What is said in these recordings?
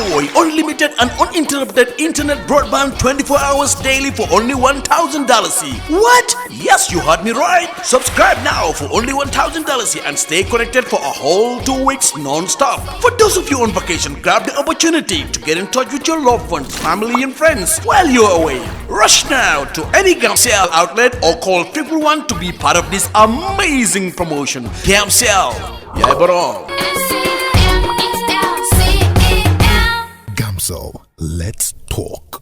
Enjoy unlimited and uninterrupted internet broadband 24 hours daily for only $1,000. What? Yes, you heard me right. Subscribe now for only $1,000 and stay connected for a whole 2 weeks non-stop. For those of you on vacation, grab the opportunity to get in touch with your loved ones, family and friends while you're away. Rush now to any Gambia outlet or call 111 to be part of this amazing promotion. Gambia, yeah, bro. Gamso, let's talk.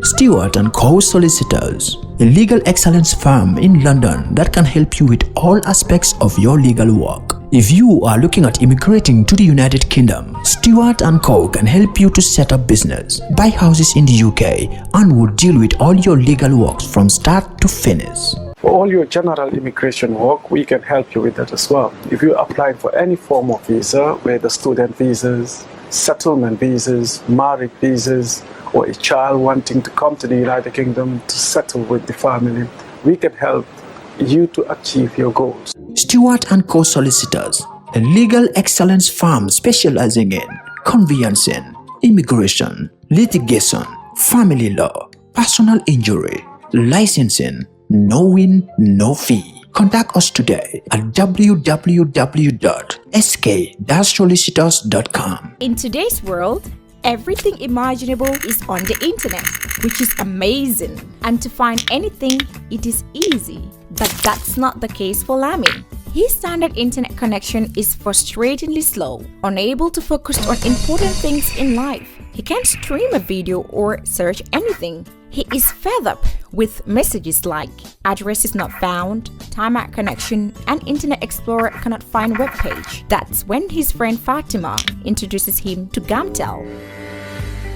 Stewart & Co. Solicitors, a legal excellence firm in London that can help you with all aspects of your legal work. If you are looking at immigrating to the United Kingdom, Stewart & Co. can help you to set up business, buy houses in the UK, and will deal with all your legal works from start to finish. For all your general immigration work, we can help you with that as well. If you're applying for any form of visa, whether student visas, settlement visas, marriage visas, or a child wanting to come to the United Kingdom to settle with the family, we can help you to achieve your goals. Stewart & Co. Solicitors, a legal excellence firm specializing in conveyancing, immigration, litigation, family law, personal injury, licensing, no win, no fee. Contact us today at www.sk-solicitors.com. In today's world, everything imaginable is on the internet, which is amazing. And to find anything, it is easy. But that's not the case for Lami. His standard internet connection is frustratingly slow, unable to focus on important things in life. He can't stream a video or search anything. He is fed up with messages like address is not found, timeout connection, and Internet Explorer cannot find web page. That's when his friend Fatima introduces him to Gamtel.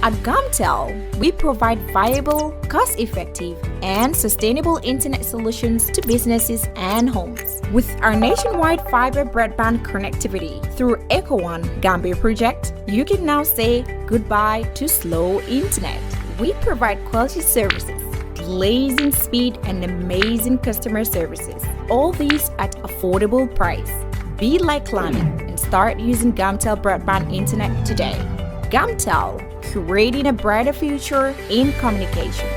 At Gamtel, we provide viable, cost-effective, and sustainable internet solutions to businesses and homes. With our nationwide fiber broadband connectivity through EcoOne Gambia project, you can now say goodbye to slow internet. We provide quality services, blazing speed, and amazing customer services. All these at affordable price. Be like Lami and start using Gamtel broadband internet today. Gamtel, creating a brighter future in communication.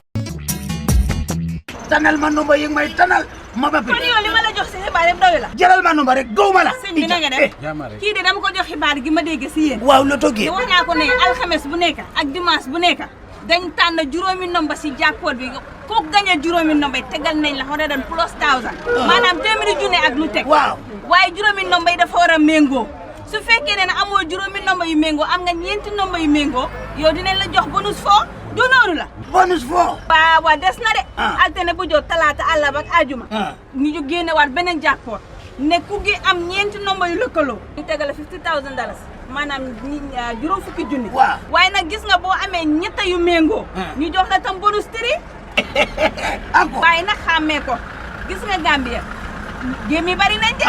Tanal man number yung may tanal mabapi. Kani oli mala jox ci xibaar yeb doy la. Jaral man number rek gowma la. Sëñ bi na nga def. Kii de dama ko jox xibaar gi ma dégg ci yéen. Waaw la toggee. Wax naa ko ne alxames bu nekk ak dimanche bu nekk dañ tànn juróomi nomba ci jackpot bi ko gagné juróomi nomba tegal nañ la xone dan plus 1000. Maanaam téeméeri junne ak lu teg. Waaw. Waaye juróomi nomba yi dafa war a méngoo. Su fekkee ne amoo juróomi nomba yu méngoo am nga ñeenti nomba yu méngoo yow dinañ la jox bonus foo du noonu la. Bonus foo. Waaw des na de. Altine bu jot talaata àllarba ak àjjuma. ñu génne waat beneen jackpot ne ku gi am ñeenti nomba yu lëkkaloo. ñu tegal la $50,000 maanaam juróom fukki junni. Waaw waaye nag gis nga boo amee ñetta yu méngoo. ñu jox la tam bonus 3. waaye nag xàmmee ko gis nga Gambia. géem yi bari nañ de.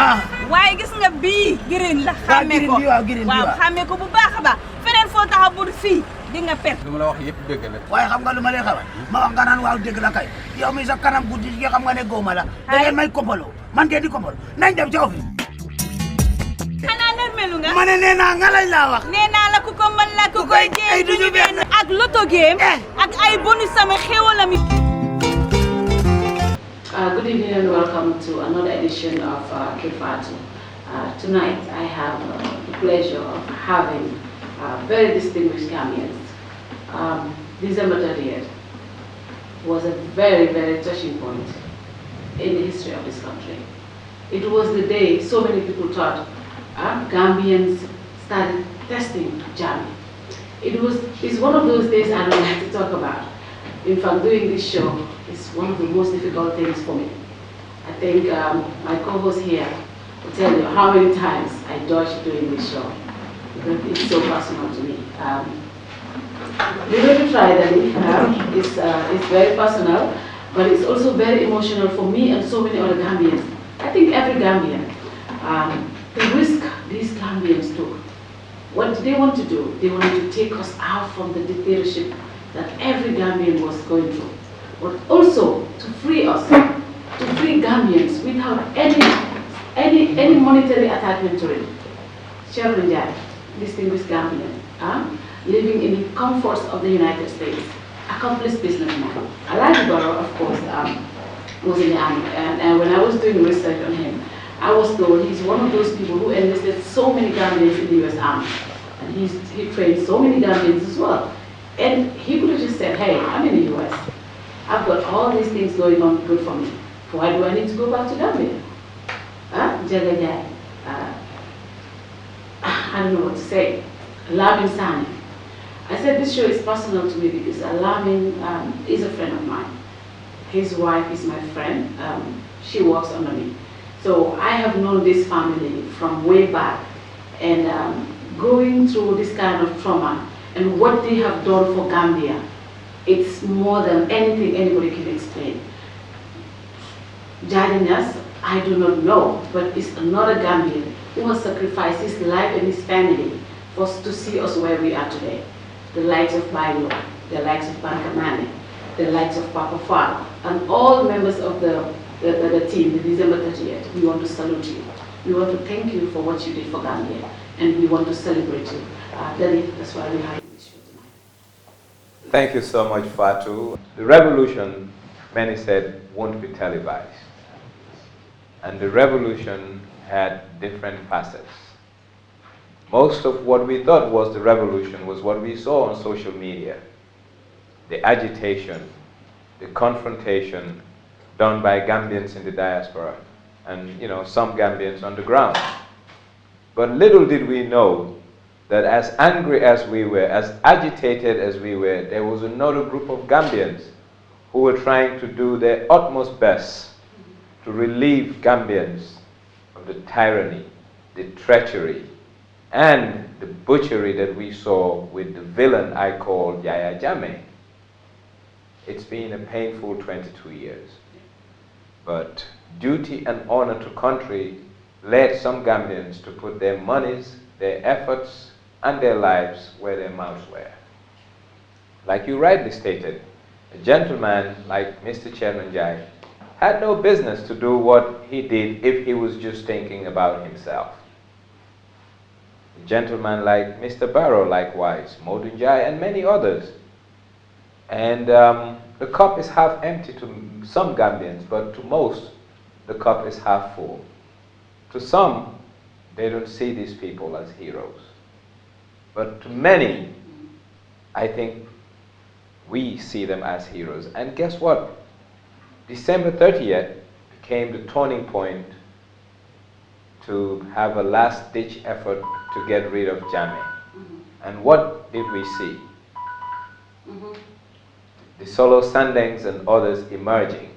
waaye gis nga bii green la. xàmmee ko waaw xàmmee ko bu baax a baax feneen foo taxaw bu fii di nga perte. lu ma la wax yëpp dëgg la. waaye xam nga lu ma lay xamal ma wax nga naan waaw dëgg la kay yow mi sa kanam guddi gi xam nga ne gowma la. da ngeen may kompaloo man ngeen di kompaloo nañ dem ca office. xanaa nërmelu nga. ma ne nee naa nga lay laa wax. nee naa la ku ko mën la ku koy jéem duñu benn. ak loto game. ak ay bonus sama xéwalam yi. Good evening and welcome to another edition of KERR FATOU. Tonight I have the pleasure of having very distinguished Gambians. December 30th was a very, very touching point in the history of this country. It was the day so many people thought Gambians started testing jamming. It's one of those days I don't like to talk about. In fact, doing this show is one of the most difficult things for me. I think my co-host here will tell you how many times I dodged doing this show because it's so personal to me. We're going to try that. It's very personal, but it's also very emotional for me and so many other Gambians. I think every Gambian, the risk these Gambians took. What did they want to do? They wanted to take us out from the dictatorship that every Gambian was going through, but also to free us, to free Gambians without any monetary attachment to it. Cherunjai, distinguished Gambian, living in the comforts of the United States, accomplished businessman. Alaji Barrow, of course, was in the army, and when I was doing research on him, I was told he's one of those people who enlisted so many Gambians in the US Army. And he trained so many Gambians as well. And he could have just said, hey, I'm in the US. I've got all these things going on good for me. Why do I need to go back to Gambia? Jagajai. I don't know what to say. Lamin Sani. I said this show is personal to me because Lamin is a friend of mine. His wife is my friend. She works under me. So I have known this family from way back, and going through this kind of trauma and what they have done for Gambia, it's more than anything anybody can explain. Jadinas, I do not know, but it's another Gambian who has sacrificed his life and his family for us to see us where we are today. The likes of Bailo, the likes of Bankamane, the likes of Papa Fall, and all members of the team, the December 30th, we want to salute you. We want to thank you for what you did for Gambia, and we want to celebrate you. That's why we have this show tonight. Thank you so much, Fatou. The revolution, many said, won't be televised. And the revolution had different facets. Most of what we thought was the revolution was what we saw on social media. The agitation, the confrontation done by Gambians in the diaspora and some Gambians on the ground. But little did we know that as angry as we were, as agitated as we were, there was another group of Gambians who were trying to do their utmost best to relieve Gambians of the tyranny, the treachery, and the butchery that we saw with the villain I call Yaya Jammeh. It's been a painful 22 years. But duty and honor to country led some Gambians to put their monies, their efforts, and their lives where their mouths were. Like you rightly stated, a gentleman like Mr. Cherunjai had no business to do what he did if he was just thinking about himself. A gentleman like Mr. Barrow, likewise, Modunjai, and many others. And the cup is half empty to some Gambians, but to most, the cup is half full. To some, they don't see these people as heroes. But to many, I think we see them as heroes. And guess what? December 30th became the turning point to have a last-ditch effort to get rid of Jammeh. And what did we see? The solo Sandangs and others emerging.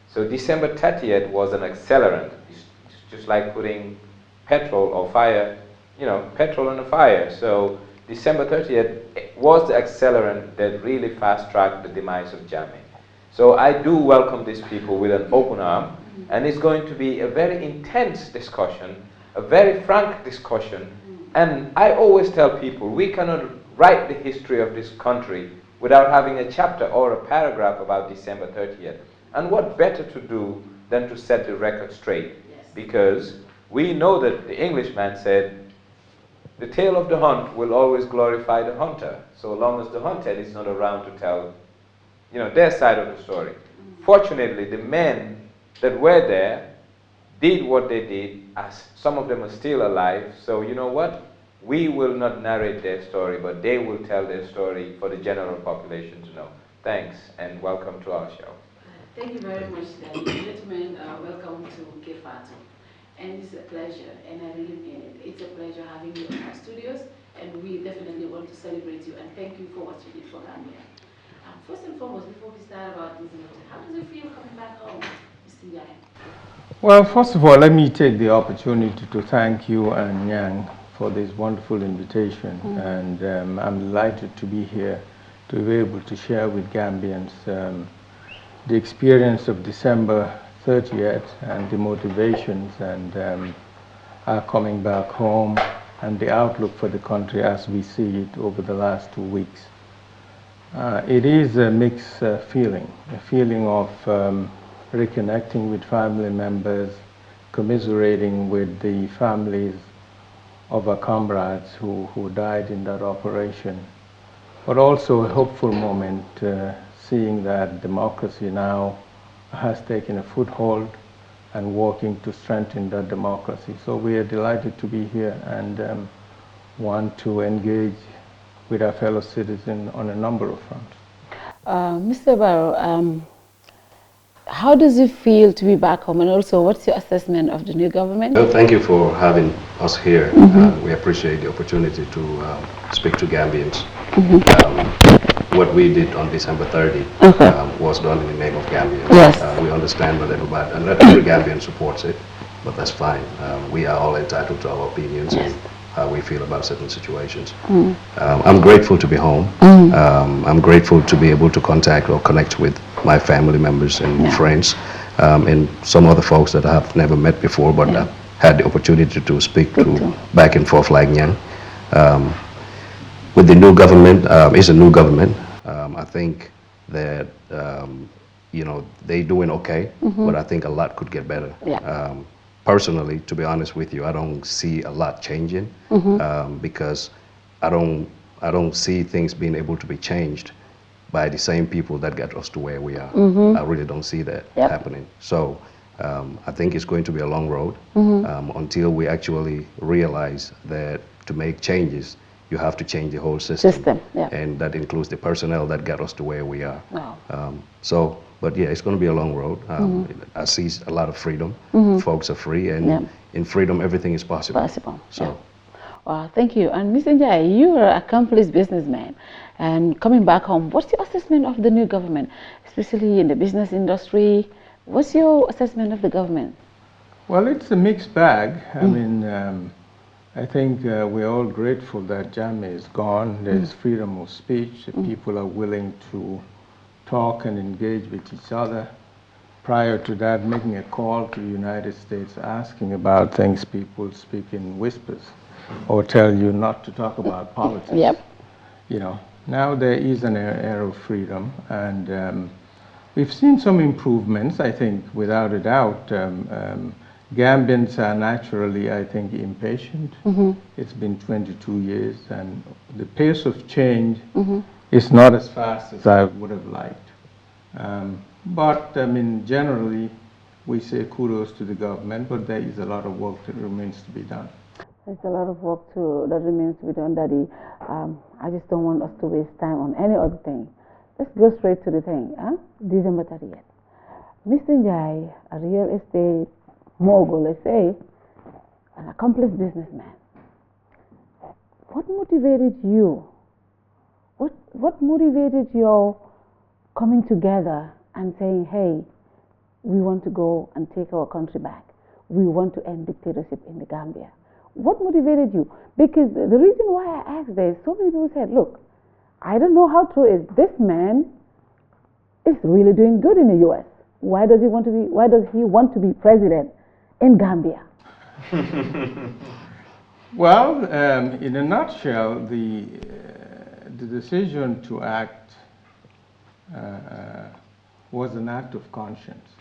So December 30th was an accelerant. It's just like putting petrol or fire, petrol on a fire. So December 30th was the accelerant that really fast-tracked the demise of Jammeh. So I do welcome these people with an open arm, and it's going to be a very intense discussion, a very frank discussion. And I always tell people, we cannot write the history of this country without having a chapter or a paragraph about December 30th. And what better to do than to set the record straight? Yes. Because we know that the Englishman said, the tale of the hunt will always glorify the hunter, so long as the hunted is not around to tell their side of the story. Fortunately, the men that were there did what they did, as some of them are still alive, so you know what? We will not narrate their story, but they will tell their story for the general population to know. Thanks, and welcome to our show. Thank you very much, gentlemen. Welcome to KERR FATOU. And it's a pleasure, and I really mean it. It's a pleasure having you in our studios, and we definitely want to celebrate you and thank you for what you did for Gambia. First and foremost, before we start about this, how does it feel coming back home, Mr. Yai? Well, first of all, let me take the opportunity to thank you and Nyang for this wonderful invitation, and I'm delighted to be here to be able to share with Gambians the experience of December 30th and the motivations and our coming back home and the outlook for the country as we see it over the last 2 weeks. It is a mixed feeling, a feeling of reconnecting with family members, commiserating with the families of our comrades who died in that operation, but also a hopeful moment seeing that democracy now has taken a foothold and working to strengthen that democracy. So we are delighted to be here and want to engage with our fellow citizens on a number of fronts. Mr. Barrow, how does it feel to be back home, and also what's your assessment of the new government? Well, thank you for having us here. We appreciate the opportunity to speak to Gambians. What we did on December 30 was done in the name of Gambians. Yes. We understand that not every Gambian supports it, but that's fine. We are all entitled to our opinions and how we feel about certain situations. I'm grateful to be home. I'm grateful to be able to contact or connect with my family members and friends and some other folks that I have never met before, but I've had the opportunity to speak to back and forth like Nyang. With the new government, it's a new government. I think that you know, they're doing okay, but I think a lot could get better. Personally, to be honest with you, I don't see a lot changing because I don't see things being able to be changed by the same people that got us to where we are. I really don't see that happening. So I think it's going to be a long road until we actually realize that to make changes, you have to change the whole system. And that includes the personnel that got us to where we are. But yeah, it's going to be a long road. I see a lot of freedom. Folks are free, and in freedom, everything is possible. So, wow, thank you. And Mr. Njai, you are an accomplished businessman, and coming back home, what's your assessment of the new government, especially in the business industry? What's your assessment of the government? Well, it's a mixed bag. I mean, I think we're all grateful that Jammeh is gone. There's freedom of speech. People are willing to talk and engage with each other. Prior to that, making a call to the United States asking about things, people speak in whispers or tell you not to talk about politics. You know, now there is an era of freedom, and we've seen some improvements, I think, without a doubt. Gambians are naturally, I think, impatient. It's been 22 years, and the pace of change is not as fast as I would have liked. But, I mean, generally, we say kudos to the government, but there is a lot of work that remains to be done. There's a lot of work that remains to be done, Daddy. I just don't want us to waste time on any other thing. Let's go straight to the thing. December 30th. Mr. Njai, a real estate mogul, let's say, an accomplished businessman. What motivated you? What motivated your coming together and saying, hey, we want to go and take our country back. We want to end dictatorship in the Gambia. What motivated you? Because the reason why I asked this, so many people said, look, I don't know how true it is. This man is really doing good in the U.S. Why does he want to be president in Gambia? Well, in a nutshell, the decision to act was an act of conscience.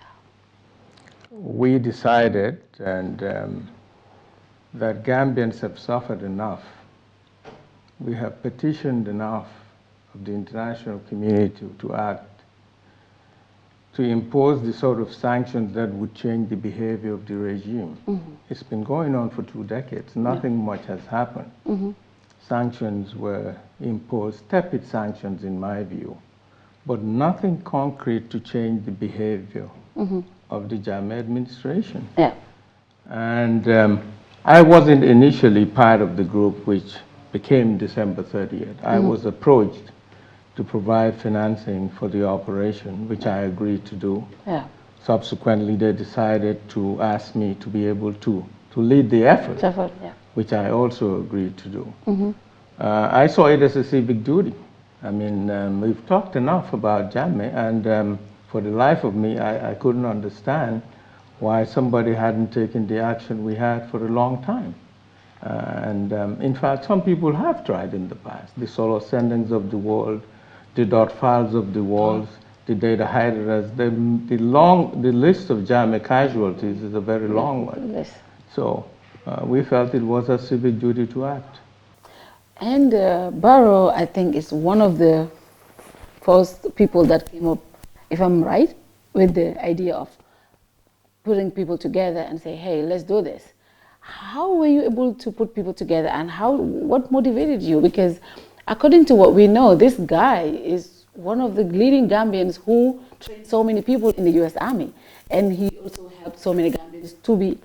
We decided that Gambians have suffered enough. We have petitioned enough of the international community to act, to impose the sort of sanctions that would change the behavior of the regime. It's been going on for 2 decades. Nothing much has happened. Sanctions were imposed, tepid sanctions in my view, but nothing concrete to change the behavior of the Jammeh administration. And I wasn't initially part of the group which became December 30th. I was approached to provide financing for the operation, which I agreed to do. Subsequently, they decided to ask me to be able to lead the effort, which I also agreed to do. I saw it as a civic duty. I mean, we've talked enough about Jammeh, and for the life of me, I couldn't understand why somebody hadn't taken the action we had for a long time. In fact, some people have tried in the past. The solo sendings of the world, the dot files of the walls, the data hiders, the list of Jammeh casualties is a very long one. So we felt it was a civic duty to act. And Barrow, I think, is one of the first people that came up, if I'm right, with the idea of putting people together and say, hey, let's do this. How were you able to put people together, and what motivated you? Because according to what we know, this guy is one of the leading Gambians who trained so many people in the U.S. Army. And he also helped so many Gambians to be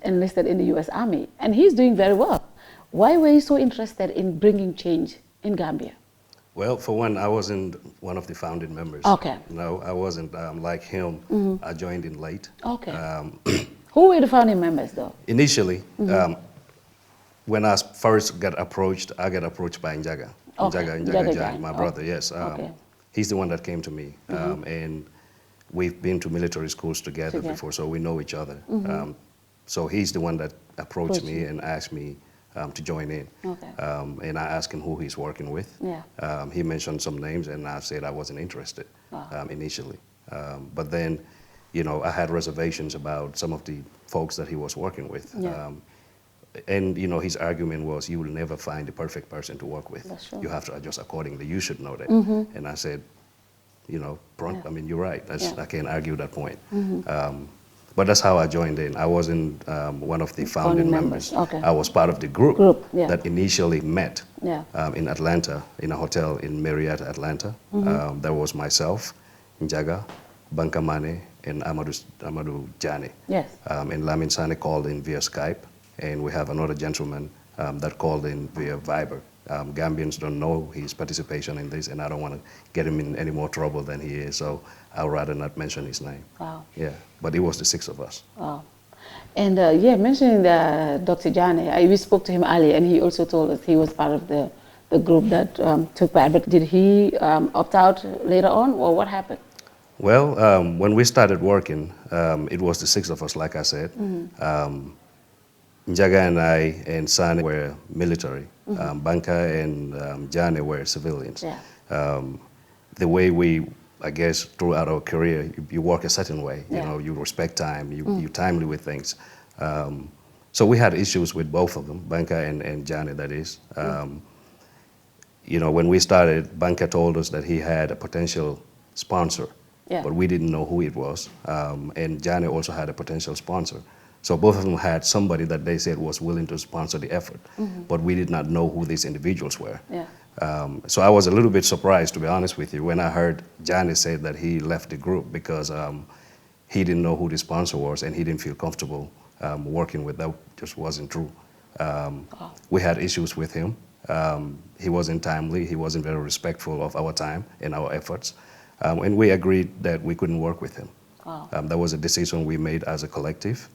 enlisted in the U.S. Army. And he's doing very well. Why were you so interested in bringing change in Gambia? Well, for one, I wasn't one of the founding members. Okay. No, I wasn't like him. Mm-hmm. I joined in late. Okay. Who were the founding members, though? Initially, when I first got approached, I got approached by Njaga. Okay. Njaga Jai, my brother, yes. Okay. He's the one that came to me. And we've been to military schools together before, so we know each other. So he's the one that approached me and asked me to join in. Okay. And I asked him who he's working with. Yeah. He mentioned some names, and I said I wasn't interested initially. But then, you know, I had reservations about some of the folks that he was working with. Yeah. And, you know, his argument was, you will never find the perfect person to work with. That's true. You have to adjust accordingly. You should know that. And I said, you know, I mean, you're right. I can't argue that point. But that's how I joined in. I wasn't one of the founding members. Okay. I was part of the group that initially met in Atlanta, in a hotel in Marriott, Atlanta. There was myself, Njaga, Bankamane, and Amadou Jani. Yes. And Lamin Sane called in via Skype, and we have another gentleman that called in via Viber. Gambians don't know his participation in this, and I don't want to get him in any more trouble than he is, so I'd rather not mention his name. Wow. Yeah, but it was the 6 of us. Wow. And yeah, mentioning Dr. Jani, we spoke to him earlier, and he also told us he was part of the group that took part, but did he opt out later on, or what happened? Well, when we started working, it was the 6 of us, like I said. Njaga and I and Sane were military. Banka and Jane were civilians. Yeah. The way we, I guess, throughout our career, you work a certain way. You know, you respect time, you're timely with things. So we had issues with both of them, Banka and Jane, that is. You know, when we started, Banka told us that he had a potential sponsor, but we didn't know who it was. And Jane also had a potential sponsor. So both of them had somebody that they said was willing to sponsor the effort, but we did not know who these individuals were. Yeah. So I was a little bit surprised, to be honest with you, when I heard Johnny say that he left the group because he didn't know who the sponsor was and he didn't feel comfortable working with that. Just wasn't true. We had issues with him. He wasn't timely. He wasn't very respectful of our time and our efforts. And we agreed that we couldn't work with him. Wow. That was a decision we made as a collective.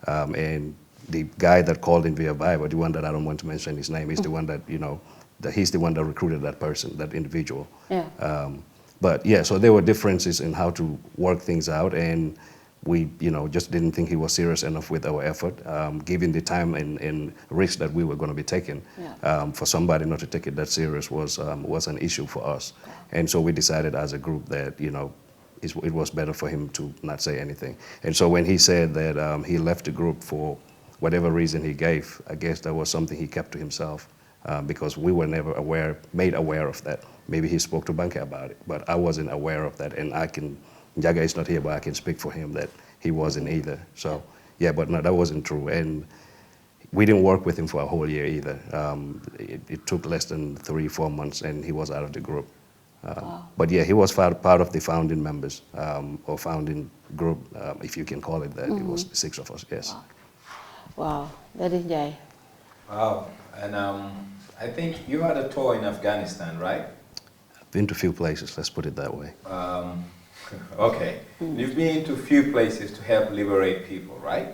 And the guy that called in via Viber, the one that I don't want to mention his name, is the one that, you know, that he's the one that recruited that person, that individual. Yeah. But yeah, so there were differences in how to work things out, and we, you know, just didn't think he was serious enough with our effort, given the time and risk that we were going to be taking. Yeah. For somebody not to take it that serious was an issue for us. And so we decided as a group that, you know, it was better for him to not say anything. And so when he said that he left the group for whatever reason he gave, I guess that was something he kept to himself because we were never made aware of that. Maybe he spoke to Banka about it, but I wasn't aware of that. And Njaga is not here, but I can speak for him that he wasn't either. So yeah, but no, that wasn't true. And we didn't work with him for a whole year either. It took less than 3-4 months and he was out of the group. But yeah, he was part of the founding members or founding group, if you can call it that. It was the 6 of us, yes. Wow, that is Jai. Wow, and I think you had a tour in Afghanistan, right? I've been to a few places, let's put it that way. Okay, you've been to a few places to help liberate people, right?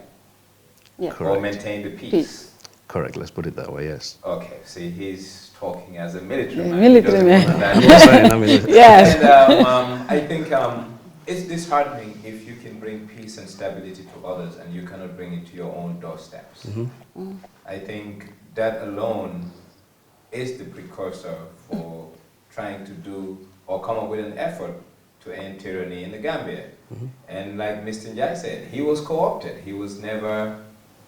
Yeah. Or maintain the peace. Correct, let's put it that way, yes. Okay, see, he's talking as a military man. Military man. Yes. And I think it's disheartening if you can bring peace and stability to others and you cannot bring it to your own doorsteps. I think that alone is the precursor for trying to do or come up with an effort to end tyranny in the Gambia. And like Mr. Njai said, he was co-opted. He was never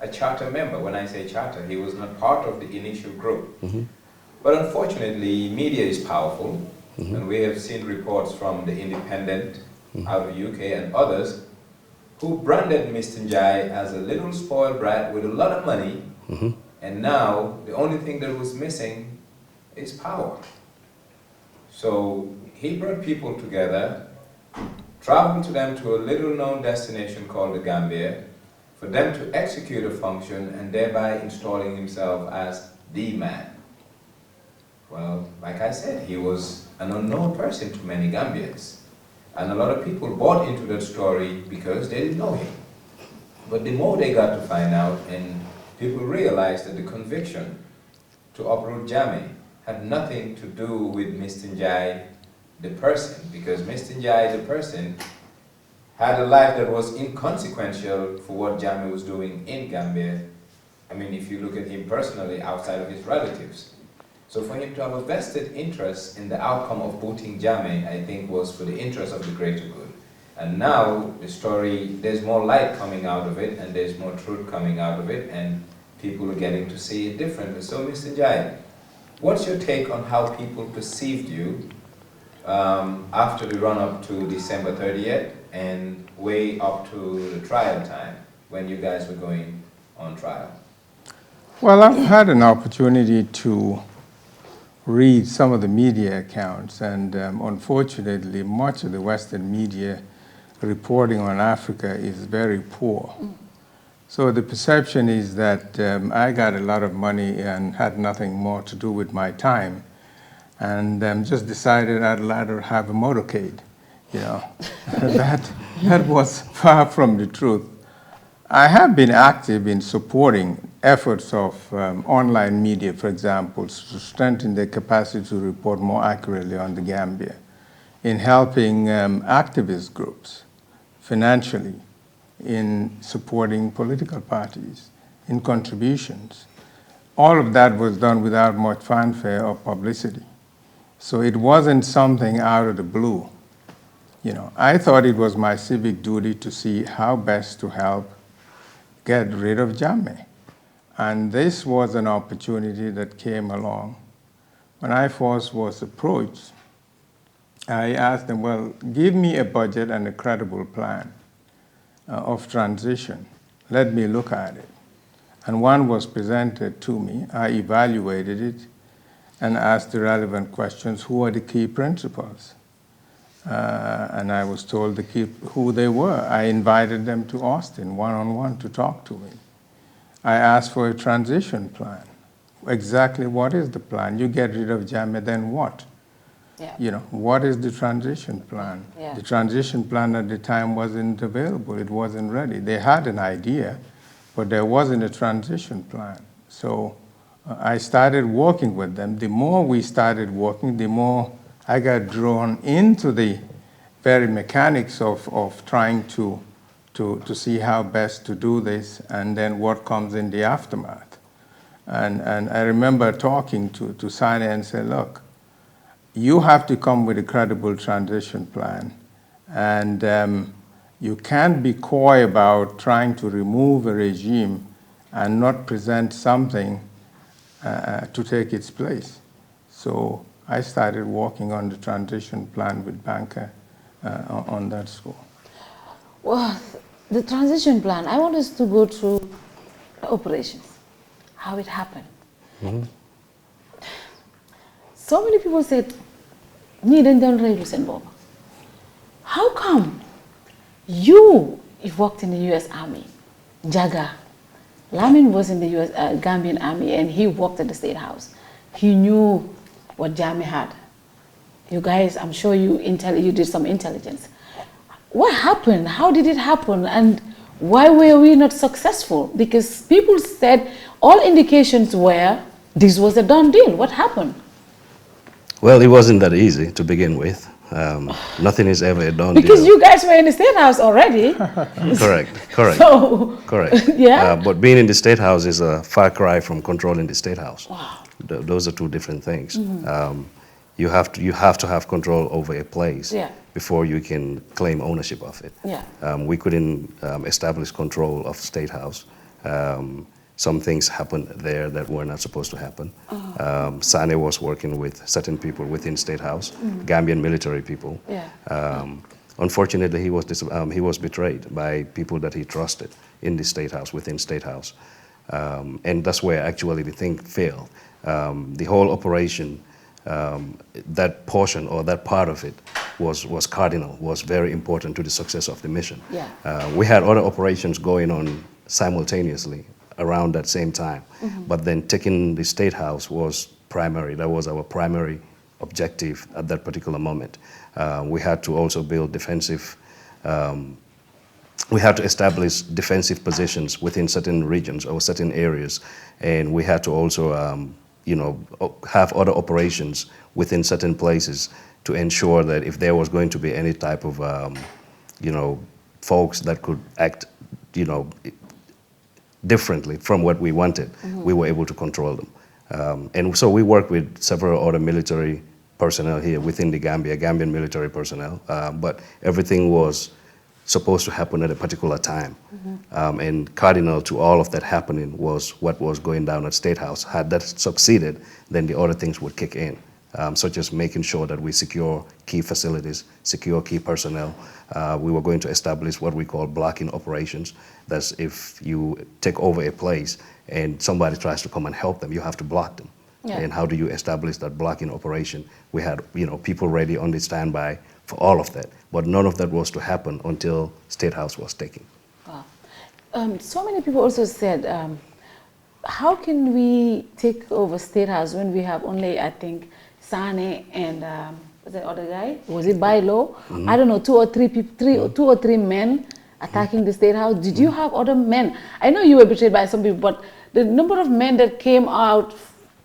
a charter member. When I say charter, he was not part of the initial group. But unfortunately, media is powerful, and we have seen reports from the Independent out of UK and others who branded Mr. Njai as a little spoiled brat with a lot of money, and now the only thing that was missing is power. So he brought people together, traveled to them to a little-known destination called the Gambia, for them to execute a function and thereby installing himself as the man. Well, like I said, he was an unknown person to many Gambians. And a lot of people bought into that story because they didn't know him. But the more they got to find out, and people realized that the conviction to uproot Jammeh had nothing to do with Mr. Njai, the person, because Mr. Njai, the person, had a life that was inconsequential for what Jammeh was doing in Gambia. I mean, if you look at him personally, outside of his relatives. So for him to have a vested interest in the outcome of booting Jammeh, I think was for the interest of the greater good. And now the story, there's more light coming out of it, and there's more truth coming out of it, and people are getting to see it differently. So Mr. Njai, what's your take on how people perceived you after the run-up to December 30th and way up to the trial time when you guys were going on trial? Well, I've had an opportunity to read some of the media accounts, and unfortunately, much of the Western media reporting on Africa is very poor. So the perception is that I got a lot of money and had nothing more to do with my time, and just decided I'd rather have a motorcade. You know, that was far from the truth. I have been active in supporting efforts of online media, for example, to strengthen their capacity to report more accurately on the Gambia, in helping activist groups financially, in supporting political parties, in contributions. All of that was done without much fanfare or publicity. So it wasn't something out of the blue. You know, I thought it was my civic duty to see how best to help get rid of Jammeh. And this was an opportunity that came along. When I first was approached, I asked them, well, give me a budget and a credible plan of transition. Let me look at it. And one was presented to me. I evaluated it and asked the relevant questions. Who are the key principals? And I was told who they were. I invited them to Austin one-on-one to talk to me. I asked for a transition plan. Exactly what is the plan? You get rid of Jammeh, then what? Yeah. You know, what is the transition plan? Yeah. The transition plan at the time wasn't available. It wasn't ready. They had an idea, but there wasn't a transition plan. So I started working with them. The more we started working, the more I got drawn into the very mechanics of trying to see how best to do this, and then what comes in the aftermath. And I remember talking to Sane and say, look, you have to come with a credible transition plan, and you can't be coy about trying to remove a regime and not present something to take its place. So I started working on the transition plan with Banker on that score. Well, the transition plan, I want us to go through the operations, how it happened. So many people said, how come you worked in the U.S. Army, Jaga, Lamin was in the U.S. Gambian Army, and he worked at the State House. He knew what Jammeh had. You guys, I'm sure you did some intelligence. What happened? How did it happen? And why were we not successful? Because people said all indications were this was a done deal. What happened? Well, it wasn't that easy to begin with. Nothing is ever a done because deal. You guys were in the State House already. Correct. So, correct. Yeah. But being in the State House is a far cry from controlling the State House. Wow. Those are two different things. You have to have control over a place before you can claim ownership of it. Yeah. We couldn't establish control of State House Some things happened there that were not supposed to happen. Sane was working with certain people within State House, Gambian military people. Unfortunately, he was betrayed by people that he trusted in the State House, within State House. And that's where actually the thing failed. The whole operation, that portion or that part of it was cardinal, was very important to the success of the mission. We had other operations going on simultaneously around that same time, but then taking the State House was primary. That was our primary objective at that particular moment. We had to also build defensive, we had to establish defensive positions within certain regions or certain areas, and we had to also have other operations within certain places to ensure that if there was going to be any type of folks that could act differently from what we wanted, we were able to control them. And so we worked with several other military personnel here within the Gambian military personnel, but everything was supposed to happen at a particular time. And cardinal to all of that happening was what was going down at State House. Had that succeeded, then the other things would kick in, such as making sure that we secure key facilities, secure key personnel. We were going to establish what we call blocking operations. That's if you take over a place and somebody tries to come and help them, you have to block them. And how do you establish that blocking operation? We had people ready on the standby for all of that, but none of that was to happen until State House was taken. Wow. So many people also said, how can we take over State House when we have only, I think, Sane and the other guy? Was it by law? I don't know, two or three men attacking the State House. Did you have other men? I know you were betrayed by some people, but the number of men that came out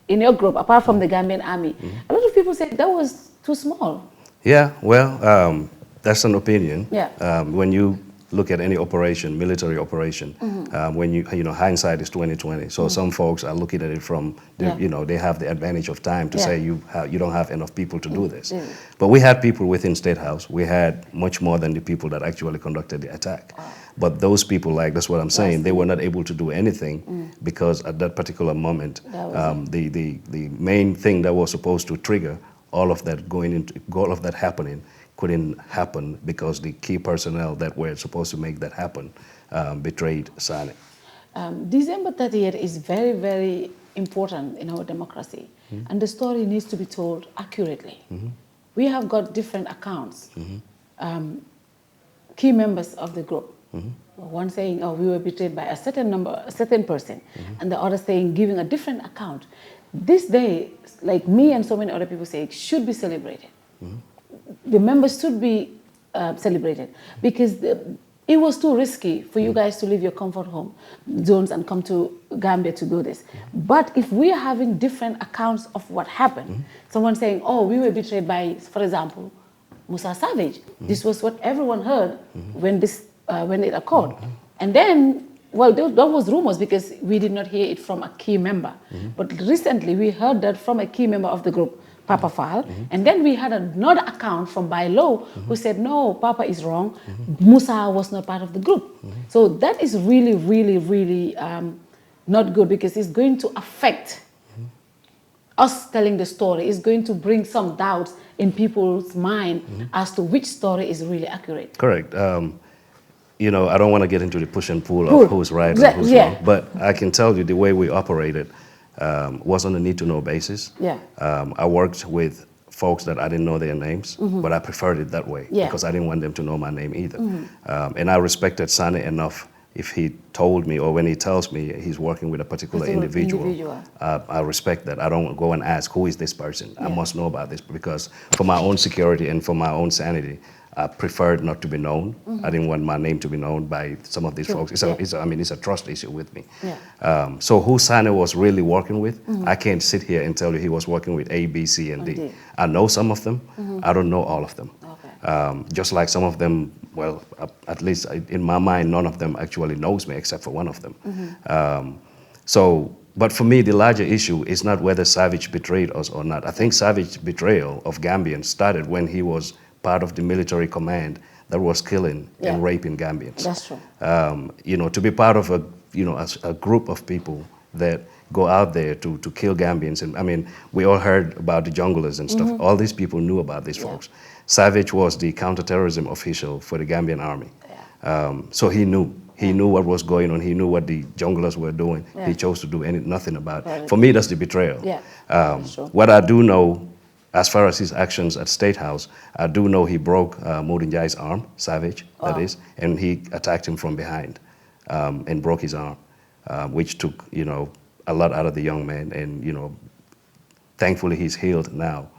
in your group, apart from the Gambian army, a lot of people said that was too small. Yeah, well, that's an opinion. Yeah. When you look at any operation, military operation, when hindsight is 20/20. So some folks are looking at it from, they have the advantage of time to say you don't have enough people to do this. But we had people within State House. We had much more than the people that actually conducted the attack. But those people, that's what I'm saying, they were not able to do anything because at that particular moment, the main thing that was supposed to trigger all of that happening couldn't happen because the key personnel that were supposed to make that happen betrayed Sane. December 30th is very, very important in our democracy, and the story needs to be told accurately. We have got different accounts. Key members of the group, one saying, "Oh, we were betrayed by a certain person," and the other saying, giving a different account. This day, like me and so many other people say, should be celebrated. The members should be celebrated because it was too risky for you guys to leave your comfort home zones and come to Gambia to do this. But if we are having different accounts of what happened, someone saying, "Oh, we were betrayed by, for example, Musa Savage." This was what everyone heard when it occurred. And then, well, that was rumors because we did not hear it from a key member. But recently we heard that from a key member of the group, Papa Fall, and then we had another account from Bailo who said, "No, Papa is wrong. Musa was not part of the group." So that is really, really, really not good because it's going to affect us telling the story. It's going to bring some doubts in people's mind as to which story is really accurate. Correct. I don't want to get into the push and pull of who's right and who's wrong, but I can tell you the way we operated was on a need-to-know basis. I worked with folks that I didn't know their names, but I preferred it that way because I didn't want them to know my name either. And I respected Sane enough if he told me or when he tells me he's working with a particular individual. I respect that. I don't go and ask, who is this person? I must know about this because for my own security and for my own sanity, I preferred not to be known. I didn't want my name to be known by some of these folks. It's a trust issue with me. So who Sane was really working with, I can't sit here and tell you he was working with A, B, C, and D. I know some of them. I don't know all of them. Just like some of them, well, at least in my mind, none of them actually knows me except for one of them. But for me, the larger issue is not whether Savage betrayed us or not. I think Savage betrayal of Gambians started when he was part of the military command that was killing and raping Gambians. That's true. To be part of a a group of people that go out there to kill Gambians. And I mean, we all heard about the junglers and stuff. All these people knew about these folks. Savage was the counterterrorism official for the Gambian army. So he knew. He knew what was going on. He knew what the junglers were doing. He chose to do nothing about it. For me, that's the betrayal. What I do know, as far as his actions at State House, I do know he broke Modinjai's arm, Savage, that is, and he attacked him from behind and broke his arm, which took, a lot out of the young man. And, thankfully he's healed now.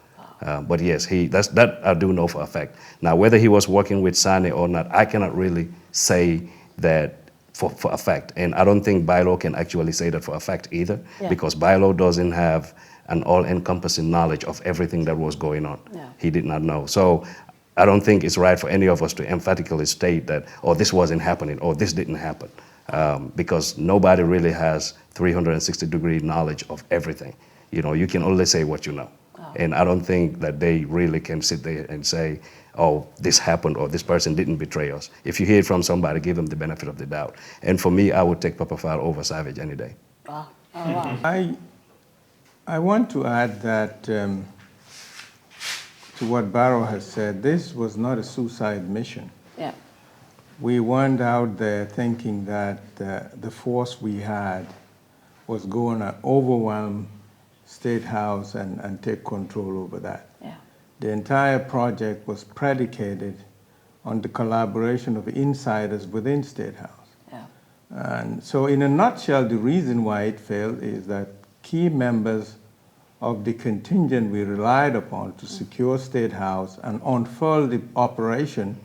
But yes, that I do know for a fact. Now, whether he was working with Sane or not, I cannot really say that for a fact. And I don't think Bailo can actually say that for a fact either, because Bailo doesn't have an all-encompassing knowledge of everything that was going on. He did not know. So I don't think it's right for any of us to emphatically state that, oh, this wasn't happening, or this didn't happen, because nobody really has 360-degree knowledge of everything. You can only say what you know. And I don't think that they really can sit there and say, oh, this happened, or this person didn't betray us. If you hear it from somebody, give them the benefit of the doubt. And for me, I would take Papa Fall over Savage any day. Wow. Oh, wow. I want to add that to what Barrow has said, this was not a suicide mission. Yeah. We weren't out there thinking that the force we had was going to overwhelm State House and take control over that. Yeah. The entire project was predicated on the collaboration of insiders within State House. Yeah. And so in a nutshell, the reason why it failed is that key members of the contingent we relied upon to secure State House and unfurl the operation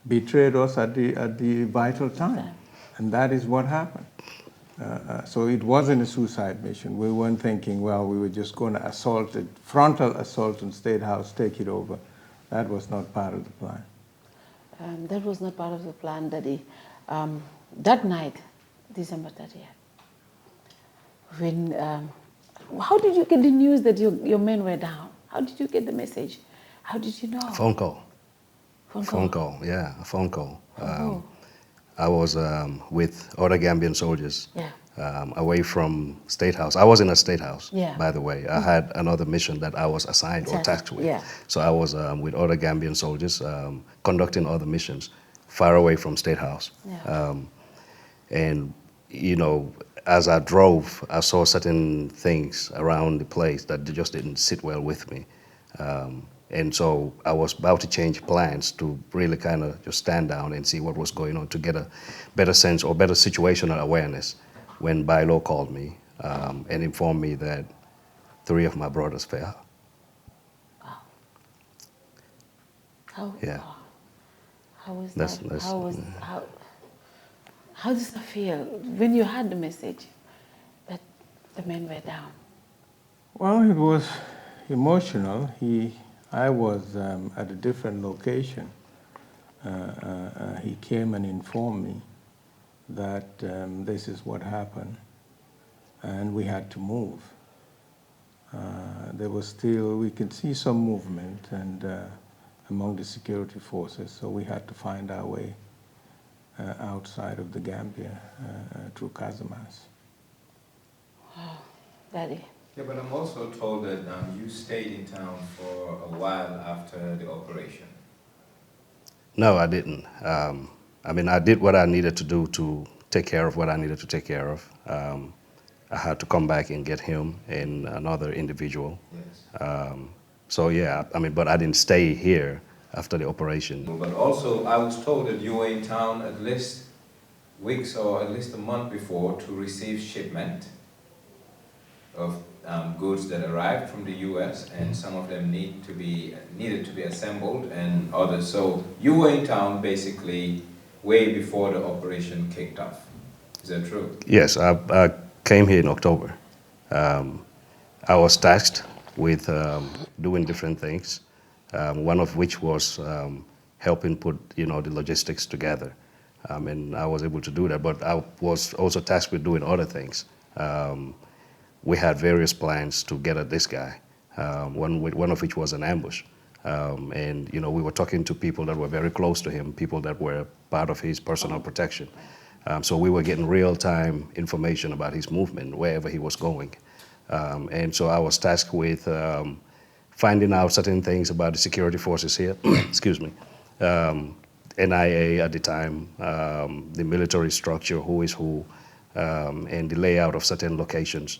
betrayed us at the vital time. And that is what happened. So it wasn't a suicide mission. We weren't thinking, well, we were just going to assault it, frontal assault on State House, take it over. That was not part of the plan. That was not part of the plan, Daddy. That night, December 30th, when, how did you get the news that your men were down? How did you get the message? How did you know? A phone call. Phone call? Yeah, a phone call. I was with other Gambian soldiers away from State House. I was in a State House, by the way. I had another mission that I was assigned or tasked with. So I was with other Gambian soldiers conducting other missions far away from State House. And, as I drove, I saw certain things around the place that just didn't sit well with me. And so I was about to change plans to really kind of just stand down and see what was going on to get a better sense or better situational awareness when Bailo called me and informed me that 3 of my brothers fell. Wow. How was that's, that? That's, how does that feel when you had the message that the men were down? Well, it was emotional. I was at a different location. He came and informed me that this is what happened, and we had to move. There was still, we could see some movement and among the security forces, so we had to find our way outside of the Gambia through Casamance. Wow, Daddy. Yeah, but I'm also told that you stayed in town for a while after the operation. No, I didn't. I mean, I did what I needed to do to take care of what I needed to take care of. I had to come back and get him and another individual. Yes. So yeah, I mean, but I didn't stay here after the operation. But also, I was told that you were in town at least weeks or at least a month before to receive shipment of goods that arrived from the U.S. and some of them needed to be assembled and others. So you were in town basically way before the operation kicked off. Is that true? Yes, I came here in October. I was tasked with doing different things, one of which was helping put the logistics together. And I was able to do that, but I was also tasked with doing other things. We had various plans to get at this guy, one of which was an ambush. And we were talking to people that were very close to him, people that were part of his personal protection. So we were getting real-time information about his movement wherever he was going. And so I was tasked with finding out certain things about the security forces here, excuse me, NIA at the time, the military structure, who is who, and the layout of certain locations,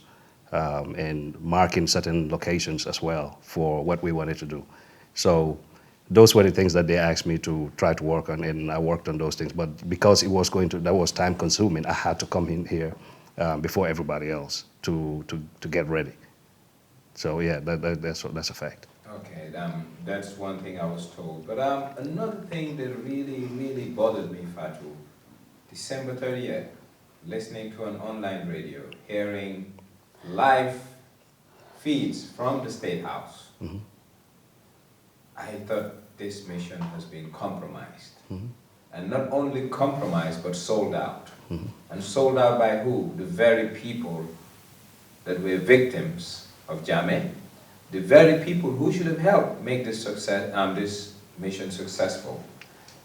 and marking certain locations as well for what we wanted to do. So those were the things that they asked me to try to work on, and I worked on those things. But because that was time consuming, I had to come in here before everybody else to get ready. So yeah, that's a fact. Okay, that's one thing I was told. But another thing that really bothered me, Fatou, December 30th, listening to an online radio, hearing live feeds from the State House. Mm-hmm. I thought this mission has been compromised. Mm-hmm. And not only compromised, but sold out. Mm-hmm. And sold out by who? The very people that were victims of Jammeh, the very people who should have helped make this mission successful.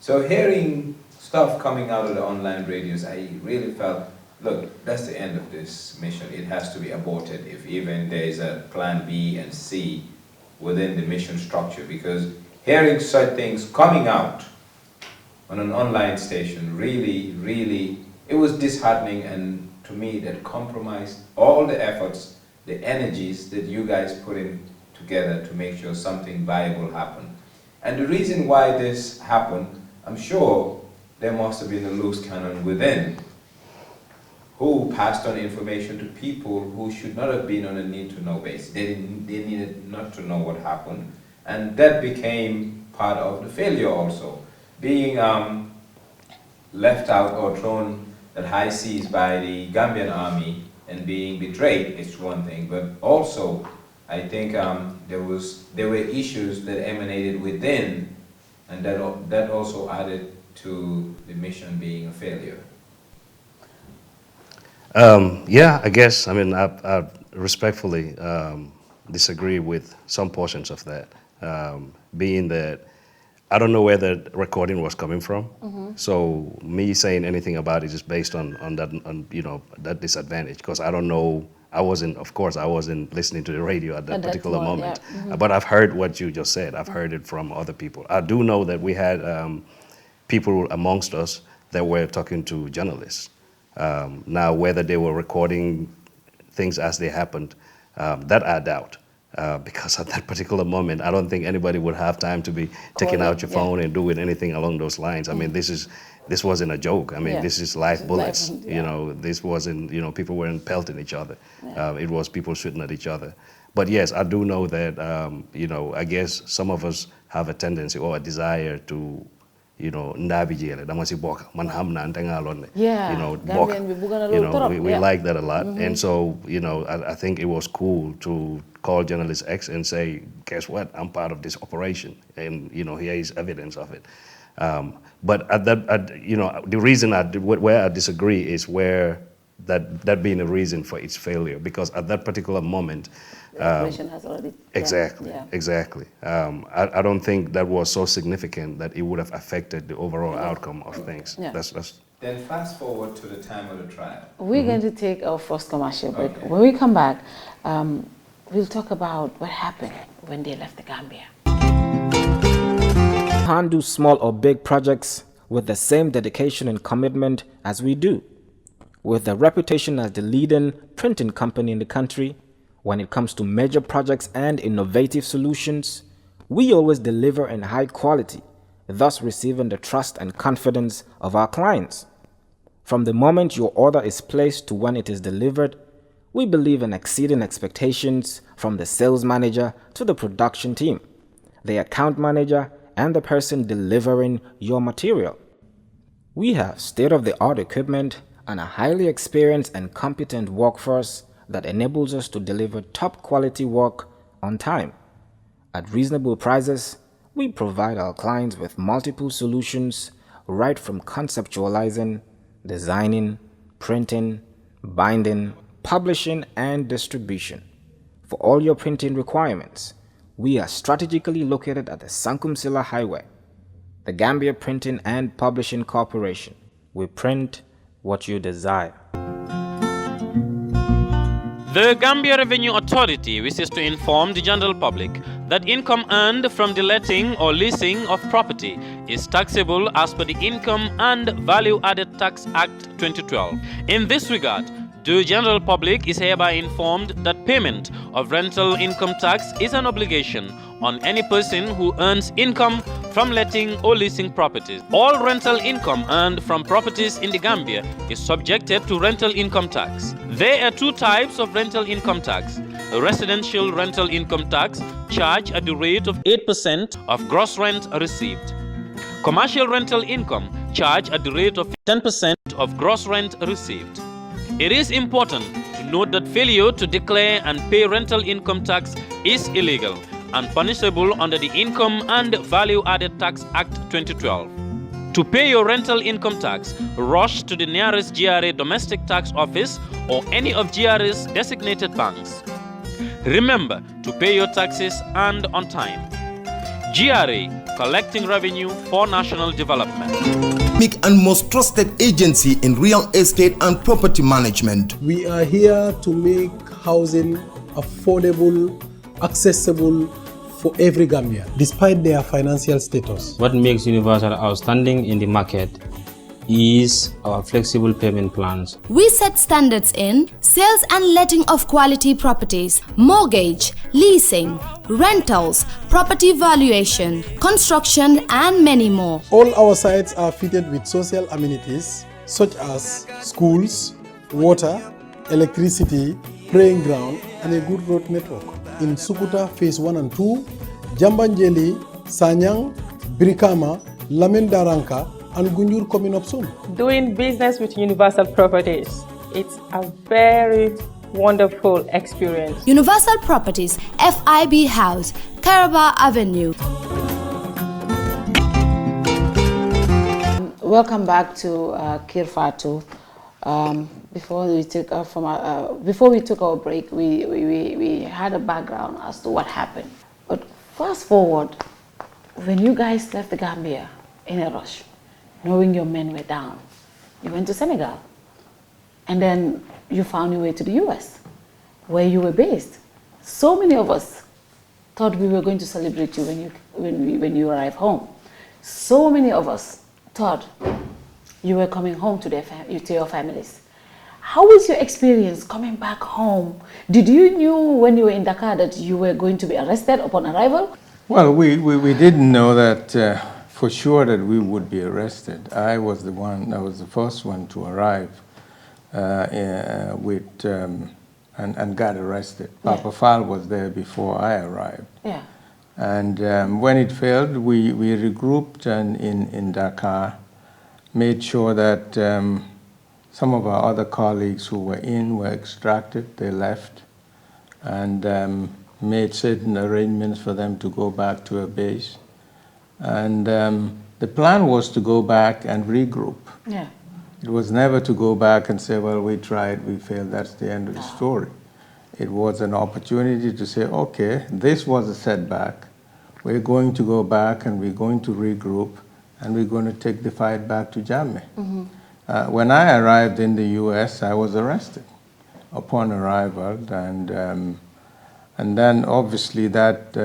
So hearing stuff coming out of the online radios, I really felt, look, that's the end of this mission. It has to be aborted if even there is a plan B and C within the mission structure, because hearing such things coming out on an online station really, it was disheartening, and to me that compromised all the efforts, the energies that you guys put in together to make sure something viable happened. And the reason why this happened, I'm sure there must have been a loose cannon within who passed on information to people who should not have been on a need-to-know basis. They needed not to know what happened, and that became part of the failure also. Being left out or thrown at high seas by the Gambian army and being betrayed is one thing, but also I think there were issues that emanated within, and that also added to the mission being a failure. Yeah, I guess. I mean, I respectfully disagree with some portions of that, being that I don't know where the recording was coming from. Mm-hmm. So me saying anything about it is based on that disadvantage, because I don't know. I wasn't listening to the radio at that particular moment. Yeah. Mm-hmm. But I've heard what you just said. I've heard it from other people. I do know that we had people amongst us that were talking to journalists. Now, whether they were recording things as they happened, that I doubt. Because at that particular moment, I don't think anybody would have time to be taking out your phone and doing anything along those lines. I mean, this wasn't a joke. I mean, this is live bullets. You know, this wasn't, people weren't pelting each other. It was people shooting at each other. But yes, I do know that, I guess some of us have a tendency or a desire to, navigate dama si bokk man xam naa nte nga loon bokk we like that a lot. Mm-hmm. And so I think it was cool to call journalist X and say, guess what, I'm part of this operation, and here is evidence of it. But the reason where I disagree is where that being a reason for its failure, because at that particular moment, the operation has already exactly. I don't think that was so significant that it would have affected the overall outcome of things. Yeah. That's. Then fast forward to the time of the trial. We're going to take our first commercial break. Okay. When we come back, we'll talk about what happened when they left the Gambia. Handle small or big projects with the same dedication and commitment as we do. With a reputation as the leading printing company in the country, when it comes to major projects and innovative solutions, we always deliver in high quality, thus receiving the trust and confidence of our clients. From the moment your order is placed to when it is delivered, we believe in exceeding expectations from the sales manager to the production team, the account manager, and the person delivering your material. We have state-of-the-art equipment and a highly experienced and competent workforce that enables us to deliver top quality work on time. At reasonable prices, we provide our clients with multiple solutions right from conceptualizing, designing, printing, binding, publishing, and distribution. For all your printing requirements, we are strategically located at the Sankum Highway, the Gambia Printing and Publishing Corporation. We print, what you desire. The Gambia Revenue Authority wishes to inform the general public that income earned from the letting or leasing of property is taxable as per the Income and Value Added Tax Act 2012. In this regard, the general public is hereby informed that payment of rental income tax is an obligation on any person who earns income from letting or leasing properties. All rental income earned from properties in the Gambia is subjected to rental income tax. There are two types of rental income tax. A residential rental income tax charged at the rate of 8% of gross rent received. Commercial rental income charged at the rate of 10% of gross rent received. It is important to note that failure to declare and pay rental income tax is illegal and punishable under the Income and Value Added Tax Act 2012. To pay your rental income tax, rush to the nearest GRA domestic tax office or any of GRA's designated banks. Remember to pay your taxes and on time. GRA, collecting revenue for national development. And most trusted agency in real estate and property management. We are here to make housing affordable, accessible for every Gambian, despite their financial status. What makes Universal outstanding in the market is our flexible payment plans. We set standards in sales and letting of quality properties, mortgage, leasing, rentals, property valuation, construction, and many more. All our sites are fitted with social amenities such as schools, water, electricity, playing ground, and a good road network. In Sukuta Phase 1 and 2, Jambanjeli, Sanyang, Brikama, Lamin Daranka, and Gunjur coming up soon. Doing business with Universal Properties, it's a very wonderful experience. Universal Properties, FIB House, Caraba Avenue. Welcome back to KERR FATOU. Before we took our break, we had a background as to what happened. But fast forward, when you guys left the Gambia in a rush, knowing your men were down, you went to Senegal, and then you found your way to the US, where you were based. So many of us thought we were going to celebrate you when you arrived home. So many of us thought you were coming home to your families. How was your experience coming back home? Did you knew when you were in Dakar that you were going to be arrested upon arrival? Well, we didn't know that for sure that we would be arrested. I was the first one to arrive and got arrested. Yeah. Papa Fall was there before I arrived. Yeah. And when it failed, we regrouped in Dakar, made sure that some of our other colleagues who were extracted, they left, and made certain arrangements for them to go back to a base. And the plan was to go back and regroup. Yeah. It was never to go back and say, well, we tried, we failed, that's the end of the story. It was an opportunity to say, okay, this was a setback. We're going to go back and we're going to regroup and we're going to take the fight back to Jammeh. Mm-hmm. When I arrived in the US, I was arrested upon arrival, and then obviously that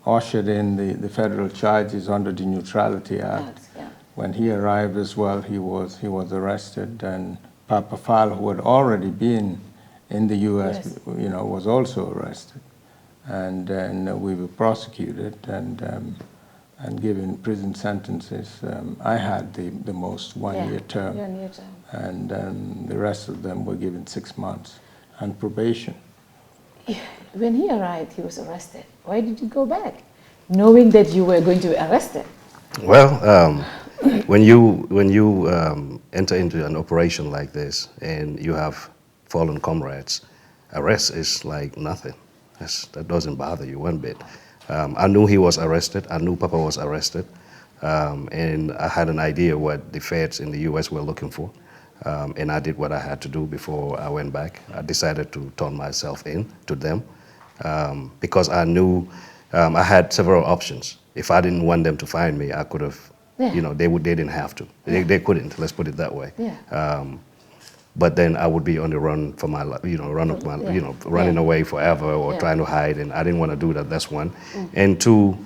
ushered in the federal charges under the Neutrality Act. Yeah. When he arrived as well, he was arrested, and Papa Fall, who had already been in the US, was also arrested, and then we were prosecuted and given prison sentences. I had the most one-year term, and the rest of them were given 6 months and probation. When he arrived, he was arrested. Why did you go back, knowing that you were going to be arrested? Well, when you enter into an operation like this and you have fallen comrades, arrest is like nothing. That doesn't bother you one bit. I knew he was arrested. I knew Papa was arrested. And I had an idea what the feds in the US were looking for. And I did what I had to do before I went back. I decided to turn myself in to them because I knew I had several options. If I didn't want them to find me, I could have Yeah. You know, they didn't have to. Yeah. They couldn't. Let's put it that way. Yeah. But then I would be on the run for my life, you know, running away forever or trying to hide, and I didn't want to do that. That's one. And two,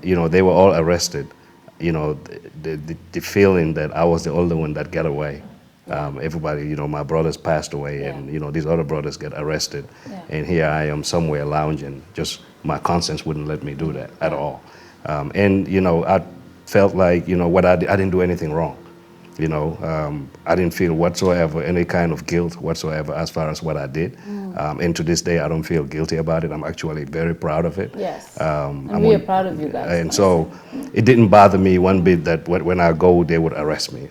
you know, they were all arrested. You know, the feeling that I was the only one that got away. Everybody, you know, my brothers passed away, and you know, these other brothers get arrested, and here I am somewhere lounging. Just my conscience wouldn't let me do that at all. And you know, I felt like, you know, what I didn't do anything wrong. You know, I didn't feel whatsoever any kind of guilt whatsoever as far as what I did. And to this day, I don't feel guilty about it. I'm actually very proud of it. Yes, and we are proud of you guys. And so it didn't bother me one bit that when I go, they would arrest me.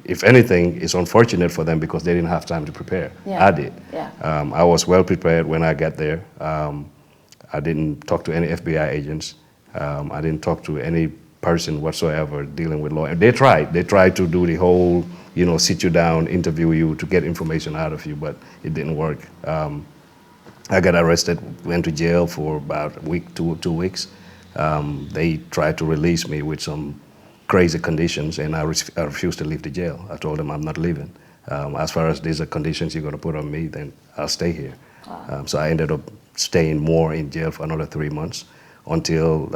If anything, it's unfortunate for them because they didn't have time to prepare. Yeah. I did. Yeah. I was well prepared when I got there. I didn't talk to any FBI agents. I didn't talk to any person whatsoever dealing with law. They tried to do the whole, you know, sit you down, interview you to get information out of you, but it didn't work. I got arrested, went to jail for about a week, 2 weeks. They tried to release me with some crazy conditions, and I refused to leave the jail. I told them I'm not leaving. As far as these are conditions you're going to put on me, then I'll stay here. So I ended up staying more in jail for another 3 months until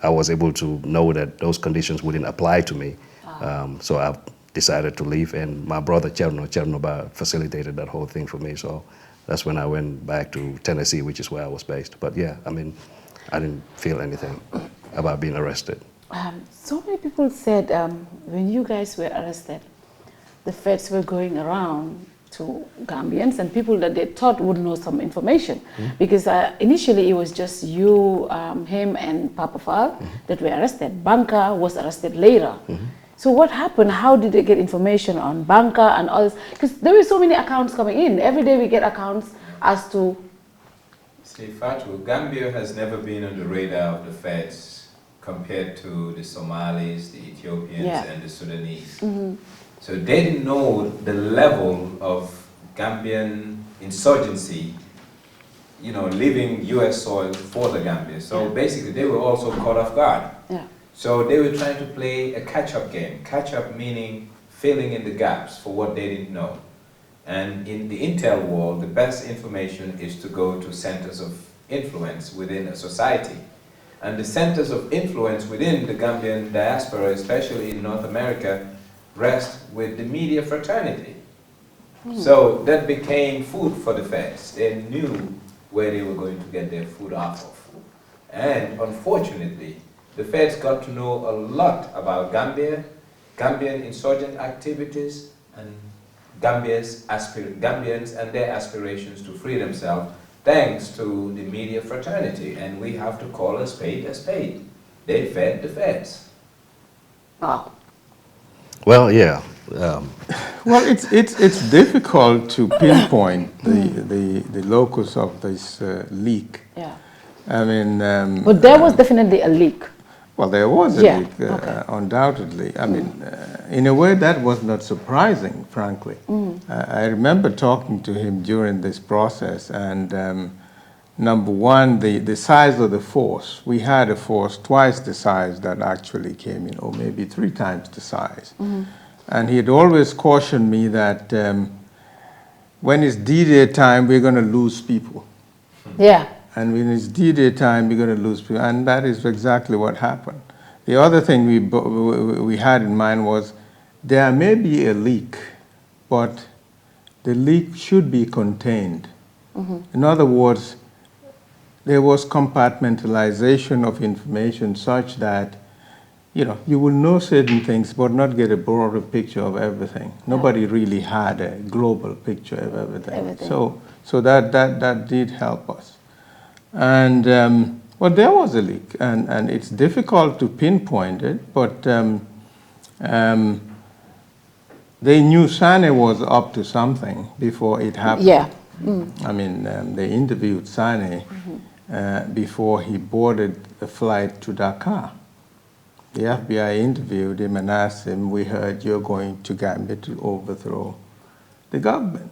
I was able to know that those conditions wouldn't apply to me. So I decided to leave, and my brother Chernoba facilitated that whole thing for me. So that's when I went back to Tennessee, which is where I was based. But yeah, I mean, I didn't feel anything about being arrested. So many people said when you guys were arrested, the feds were going around to Gambians and people that they thought would know some information. Because initially it was just you, him and Papa Fall that were arrested. Banka was arrested later. So what happened? How did they get information on Banka and others? Because there were so many accounts coming in. Every day we get accounts as to... See, Fatou, Gambia has never been on the radar of the feds compared to the Somalis, the Ethiopians, and the Sudanese. So they didn't know the level of Gambian insurgency, you know, leaving U.S. soil for the Gambia. So basically, they were also caught off guard. So they were trying to play a catch-up game. Catch-up meaning filling in the gaps for what they didn't know. And in the intel world, the best information is to go to centers of influence within a society. And the centers of influence within the Gambian diaspora, especially in North America, rest with the media fraternity. So that became food for the feds. They knew where they were going to get their food off of. And unfortunately, the feds got to know a lot about Gambia, Gambian insurgent activities, and Gambians and their aspirations to free themselves, thanks to the media fraternity. And we have to call a spade a spade. They fed the feds. Wow. Well, yeah. Well, it's difficult to pinpoint the locus of this leak. Yeah. I mean... but there was definitely a leak. Well, there was a leak, undoubtedly. I mean, in a way that was not surprising, frankly. I remember talking to him during this process, and number one, the size of the force. We had a force twice the size that actually came in, or maybe 3 times the size. And he had always cautioned me that when it's D-Day time, we're going to lose people. Yeah. And when it's D-Day time, we're going to lose people. And that is exactly what happened. The other thing we had in mind was there may be a leak, but the leak should be contained. In other words, there was compartmentalization of information such that, you know, you will know certain things but not get a broader picture of everything. Nobody really had a global picture of everything. So that did help us. And well, there was a leak, and it's difficult to pinpoint it, but they knew Sane was up to something before it happened. Yeah. I mean, they interviewed Sane before he boarded a flight to Dakar. The FBI interviewed him and asked him, "We heard you're going to Gambia to overthrow the government."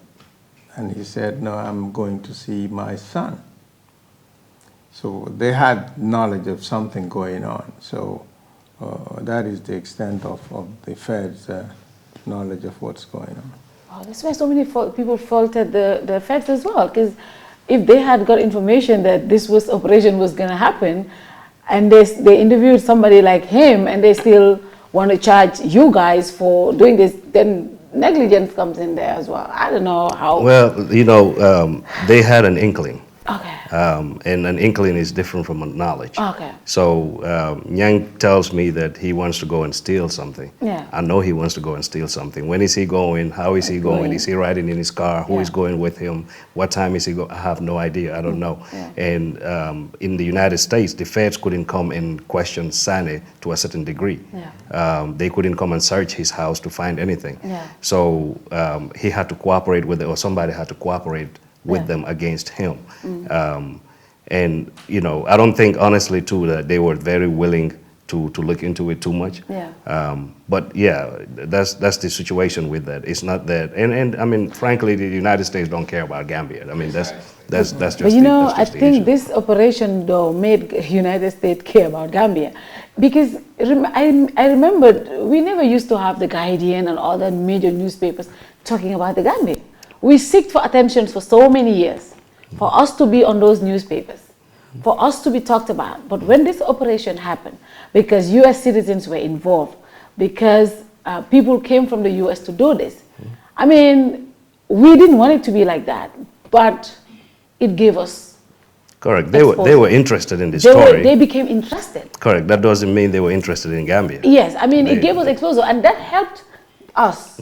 And he said, "No, I'm going to see my son." So they had knowledge of something going on. So That is the extent of the Fed's knowledge of what's going on. Oh, that's why so many people faulted the Feds as well, because if they had got information that this operation was going to happen, and they interviewed somebody like him, and they still want to charge you guys for doing this, then negligence comes in there as well. I don't know how. Well, you know, they had an inkling. Okay. And an inkling is different from a knowledge. Okay. So Nyang tells me that he wants to go and steal something. Yeah. I know he wants to go and steal something. When is he going? How is he going? Is he riding in his car? Who is going with him? What time is he going? I have no idea. I don't know. Yeah. And in the United States, the feds couldn't come and question Sane to a certain degree. Yeah. They couldn't come and search his house to find anything. Yeah. So he had to cooperate with it, or somebody had to cooperate with them against him. And, you know, I don't think, honestly, too, that they were very willing to look into it too much. Yeah. But, yeah, that's the situation with that. It's not that, and I mean, frankly, the United States don't care about Gambia. I mean, that's just But you know, I think this operation, though, made United States care about Gambia. Because I remember we never used to have The Guardian and all the major newspapers talking about the Gambia. We seek for attention for so many years, for us to be on those newspapers, for us to be talked about. But when this operation happened, because US citizens were involved, because people came from the US to do this, I mean, we didn't want it to be like that, but it gave us. Correct. They were interested in this They story. They became interested. Correct. That doesn't mean they were interested in Gambia. Yes, I mean, it gave us exposure, and that helped us.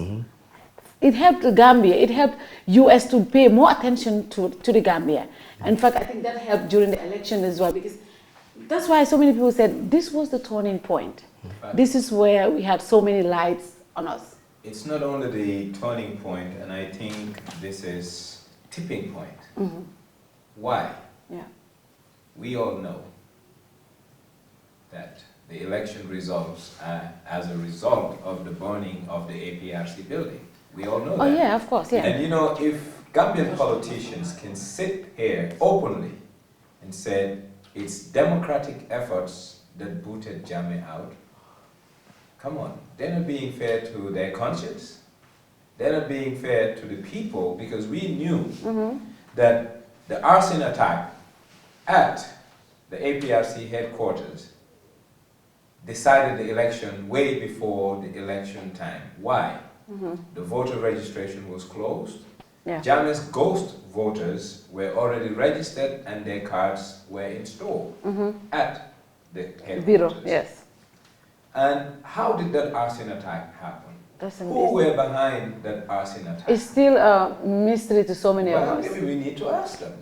It helped the Gambia. It helped US to pay more attention to the Gambia. In fact, I think that helped during the election as well, because that's why so many people said this was the turning point. This is where we had so many lights on us. It's not only the turning point, and I think this is tipping point. Why? Yeah. We all know that the election results are as a result of the burning of the APRC building. We all know that. Oh yeah, of course, yeah. And you know, if Gambian politicians can sit here openly and say it's democratic efforts that booted Jammeh out, come on, they're not being fair to their conscience. They're not being fair to the people, because we knew that the arson attack at the APRC headquarters decided the election way before the election time. Why? The voter registration was closed. Yeah. Jammeh's ghost voters were already registered and their cards were installed at the headquarters. Bureau, yes. And how did that arson attack happen? That's Who were behind that arson attack? It's still a mystery to so many of Well, us. maybe we need to ask them.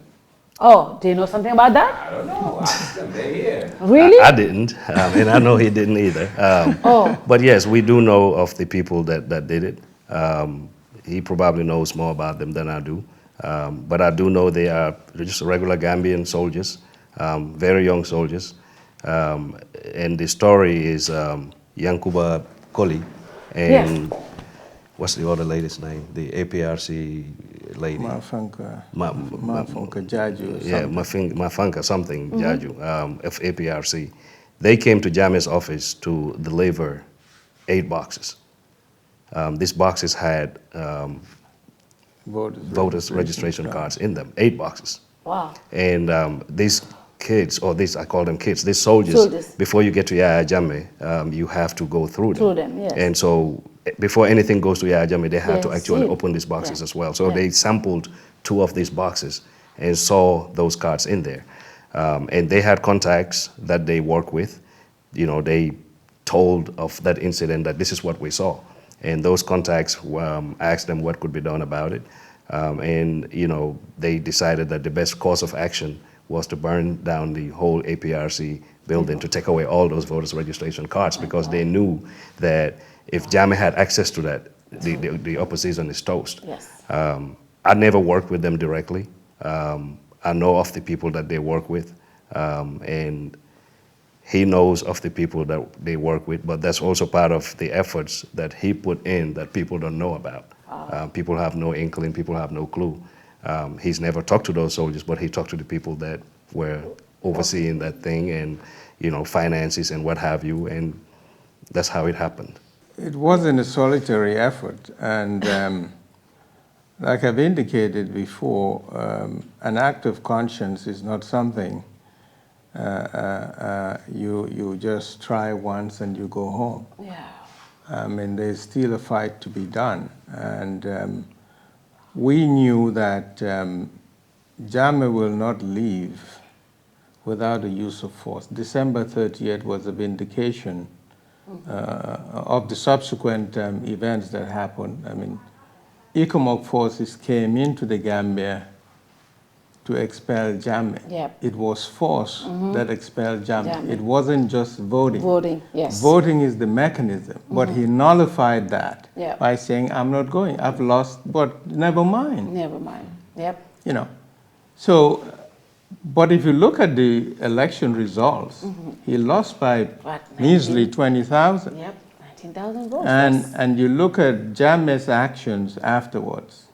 Oh, do you know something about that? I don't know. Ask them. They're here. Really? I didn't, and I know he didn't either. But yes, we do know of the people that did it. He probably knows more about them than I do. But I do know they are just regular Gambian soldiers, very young soldiers. And the story is Yankuba Koli and what's the other lady's name? The APRC lady. Mafanka Jaju. Yeah, Mafanka something Jaju of APRC. They came to Jammeh's office to deliver 8 boxes. These boxes had voters registration cards in them, 8 boxes. Wow. And these kids, or these, I call them kids, these soldiers. Before you get to Yaya Jammeh, you have to go through them. Through them, yes. And so before anything goes to Yaya Jammeh, they had to actually see. open these boxes Yeah. as well. So Yeah. they sampled 2 of these boxes and saw those cards in there. And they had contacts that they work with. You know, they told of that incident that this is what we saw. And those contacts asked them what could be done about it. And, you know, they decided that the best course of action was to burn down the whole APRC building to take away all those voters' registration cards, because they knew that if Jammeh had access to that, the opposition is toast. Yes. I never worked with them directly. I know of the people that they work with, and he knows of the people that they work with, but that's also part of the efforts that he put in that people don't know about. People have no inkling, people have no clue. He's never talked to those soldiers, but he talked to the people that were overseeing that thing, and, you know, finances and what have you. And That's how it happened. It wasn't a solitary effort, and like I've indicated before, an act of conscience is not something you just try once and you go home. Yeah. I mean, there's still a fight to be done, and we knew that Jammeh will not leave without the use of force. December 30th was a vindication of the subsequent events that happened. I mean, ECOMOG forces came into the Gambia to expel Jammeh. Yep. It was force that expelled Jammeh. It wasn't just voting. Voting, yes. Voting is the mechanism, but he nullified that Yep. by saying, I'm not going, I've lost, but never mind. Never mind. Yep. You know, so, but if you look at the election results, he lost by measly 20,000. Yep, 19,000 votes. And you look at Jammeh's actions afterwards,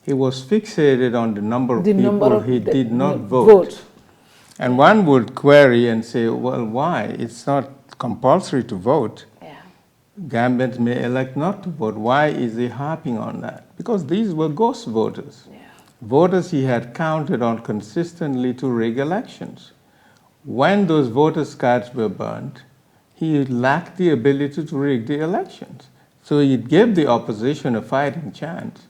he was fixated on the number of people he did not vote. And one would query and say, well, why? It's not compulsory to vote. Yeah. Gambians may elect not to vote. Why is he harping on that? Because these were ghost voters. Yeah. Voters he had counted on consistently to rig elections. When those voters' cards were burnt, he lacked the ability to rig the elections. So he gave the opposition a fighting chance.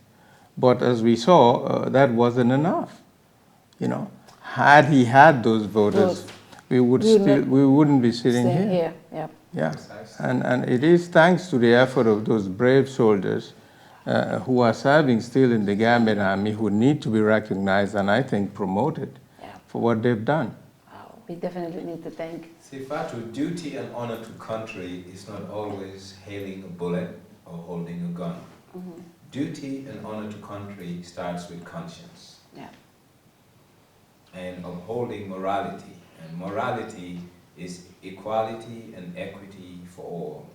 But as we saw, that wasn't enough. You know, had he had those voters, we wouldn't be sitting here. Yeah. Yeah, and it is thanks to the effort of those brave soldiers who are serving still in the Gambian army, who need to be recognized and I think promoted for what they've done. We definitely need to thank. See, Fatou, duty and honor to country is not always hailing a bullet or holding a gun. Duty and honor to country starts with conscience. Yeah. And upholding morality. And morality is equality and equity for all.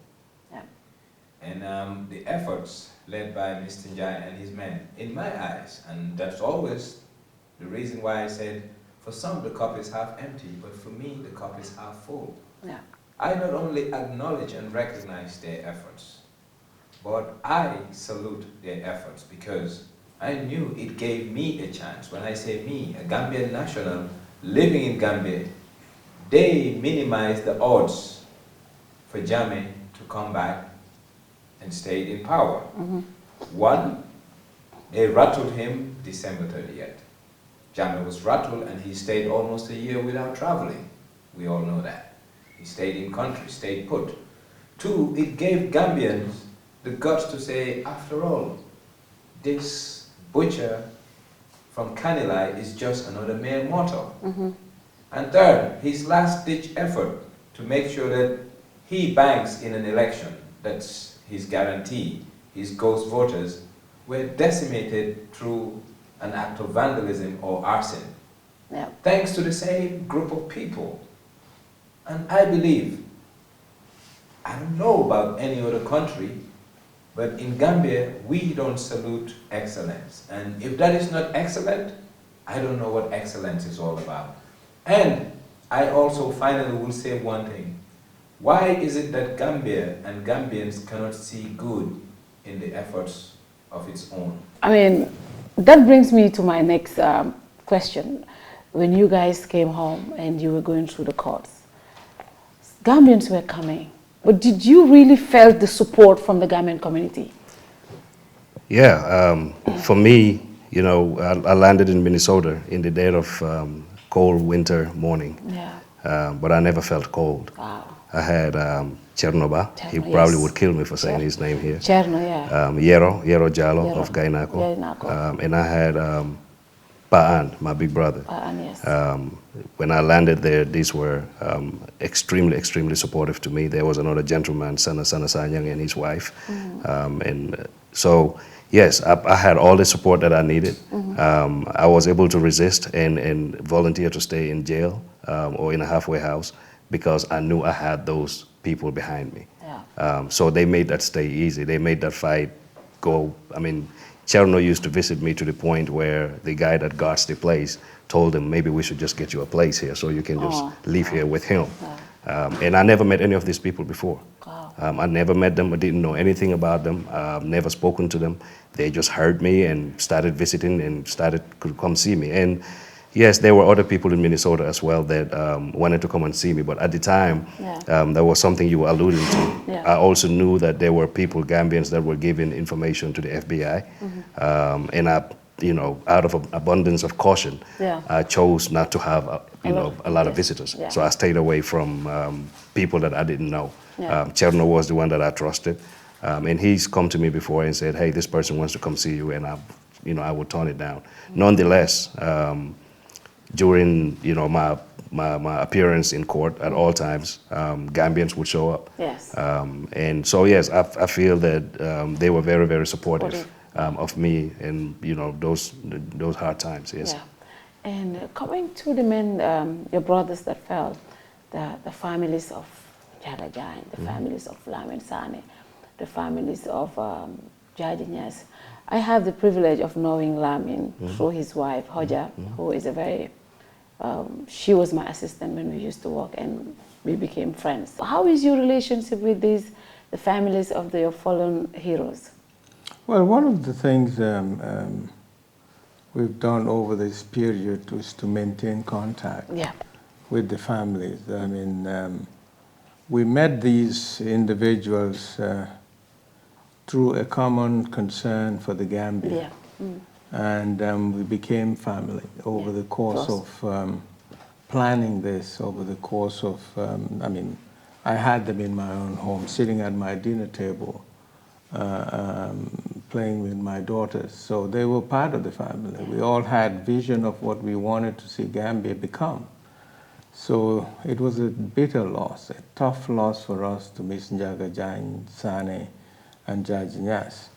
Yeah. And the efforts led by Mr. Njai and his men, in my eyes, and that's always the reason why I said, for some the cup is half empty, but for me the cup is half full. Yeah. I not only acknowledge and recognize their efforts, but I salute their efforts because I knew it gave me a chance. When I say me, a Gambian national living in Gambia, they minimized the odds for Jammeh to come back and stay in power. One, they rattled him December 30th. Jammeh was rattled and he stayed almost a year without traveling. We all know that. He stayed in country, stayed put. Two, it gave Gambians the guts to say, after all, this butcher from Kanilai is just another mere mortal. And third, his last-ditch effort to make sure that he banks in an election, that's his guarantee, his ghost voters, were decimated through an act of vandalism or arson. Yeah. Thanks to the same group of people. And I believe, I don't know about any other country, but in Gambia, we don't salute excellence. And if that is not excellent, I don't know what excellence is all about. And I also finally will say one thing. Why is it that Gambia and Gambians cannot see good in the efforts of its own? I mean, that brings me to my next question. When you guys came home and you were going through the courts, Gambians were coming. But did you really felt the support from the Gambian community? Yeah, for me, you know, I landed in Minnesota in the dead of cold winter morning. Yeah. But I never felt cold. Wow. I had Chernoba. He probably would kill me for saying his name here. Cherno, yeah. Yero Jalo of Gainako. And I had Pa'an, my big brother. Pa'an, yes. When I landed there, these were extremely, extremely supportive to me. There was another gentleman, Sana Sanyang, and his wife. And so, yes, I had all the support that I needed. I was able to resist and volunteer to stay in jail or in a halfway house because I knew I had those people behind me. Yeah. So they made that stay easy. They made that fight go. I mean, Cherno used to visit me to the point where the guy that guards the place told him, maybe we should just get you a place here so you can just live here with him. And I never met any of these people before. Wow. I never met them. I didn't know anything about them. Never spoken to them. They just heard me and started visiting and could come see me. And yes, there were other people in Minnesota as well that wanted to come and see me. But at the time, there was something you were alluding to. Yeah. I also knew that there were people, Gambians, that were giving information to the FBI. And I, out of abundance of caution, I chose not to have, a lot of visitors. Yeah. So I stayed away from people that I didn't know. Cherno was the one that I trusted. And he's come to me before and said, hey, this person wants to come see you, and I would turn it down. Nonetheless, during my appearance in court at all times, Gambians would show up. Yes. And so yes, I feel that they were very, very supportive of me and those hard times. Yes. Yeah. And coming to the men, your brothers that fell, the families of Jaga Jain, the families of Lamin Sane, the families of Jaji Nyas. I have the privilege of knowing Lamin through his wife, Hoja, who is a very, she was my assistant when we used to work, and we became friends. How is your relationship with the families of your fallen heroes? Well, one of the things we've done over this period was to maintain contact with the families. I mean, we met these individuals through a common concern for the Gambia. And we became family over the course of planning this, over the course of, I mean, I had them in my own home, sitting at my dinner table, playing with my daughters. So they were part of the family. We all had vision of what we wanted to see Gambia become. So it was a bitter loss, a tough loss for us to miss Njaga Jain, Sane, and Jaji Nyas.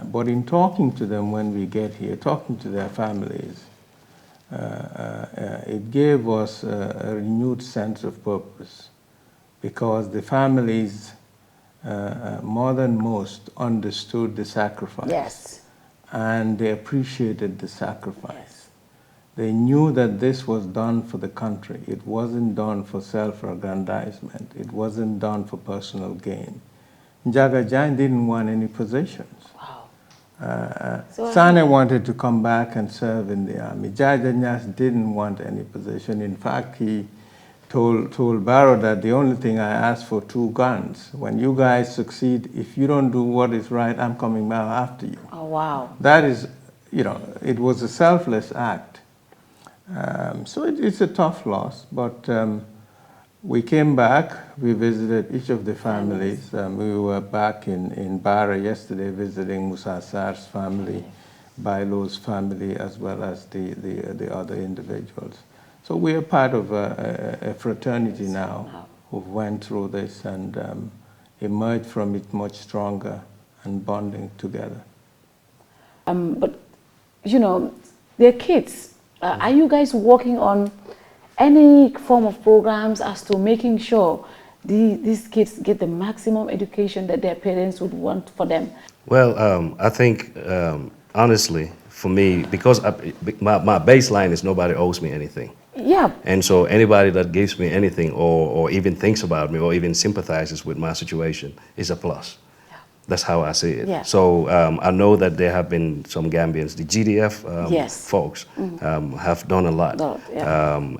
But in talking to them when we get here, talking to their families, it gave us a renewed sense of purpose, because the families, more than most, understood the sacrifice. Yes. And they appreciated the sacrifice. They knew that this was done for the country. It wasn't done for self-aggrandizement. It wasn't done for personal gain. Njaga Jain didn't want any positions. Sane wanted to come back and serve in the army. Jaja Nyas didn't want any position. In fact, he told Barrow that the only thing I asked for 2 guns. When you guys succeed, if you don't do what is right, I'm coming back after you. Oh, wow. That is, it was a selfless act. So it's a tough loss, but we came back, we visited each of the families. We were back in Bara yesterday visiting Musa Sar's family, Bailo's family, as well as the other individuals. So we are part of a fraternity now who went through this and emerged from it much stronger and bonding together. But, they're kids. Are you guys working on any form of programs as to making sure these kids get the maximum education that their parents would want for them? Well, I think, honestly, for me, because my baseline is nobody owes me anything. Yeah. And so anybody that gives me anything or even thinks about me or even sympathizes with my situation is a plus. That's how I see it. Yeah. So I know that there have been some Gambians, the GDF folks have done a lot.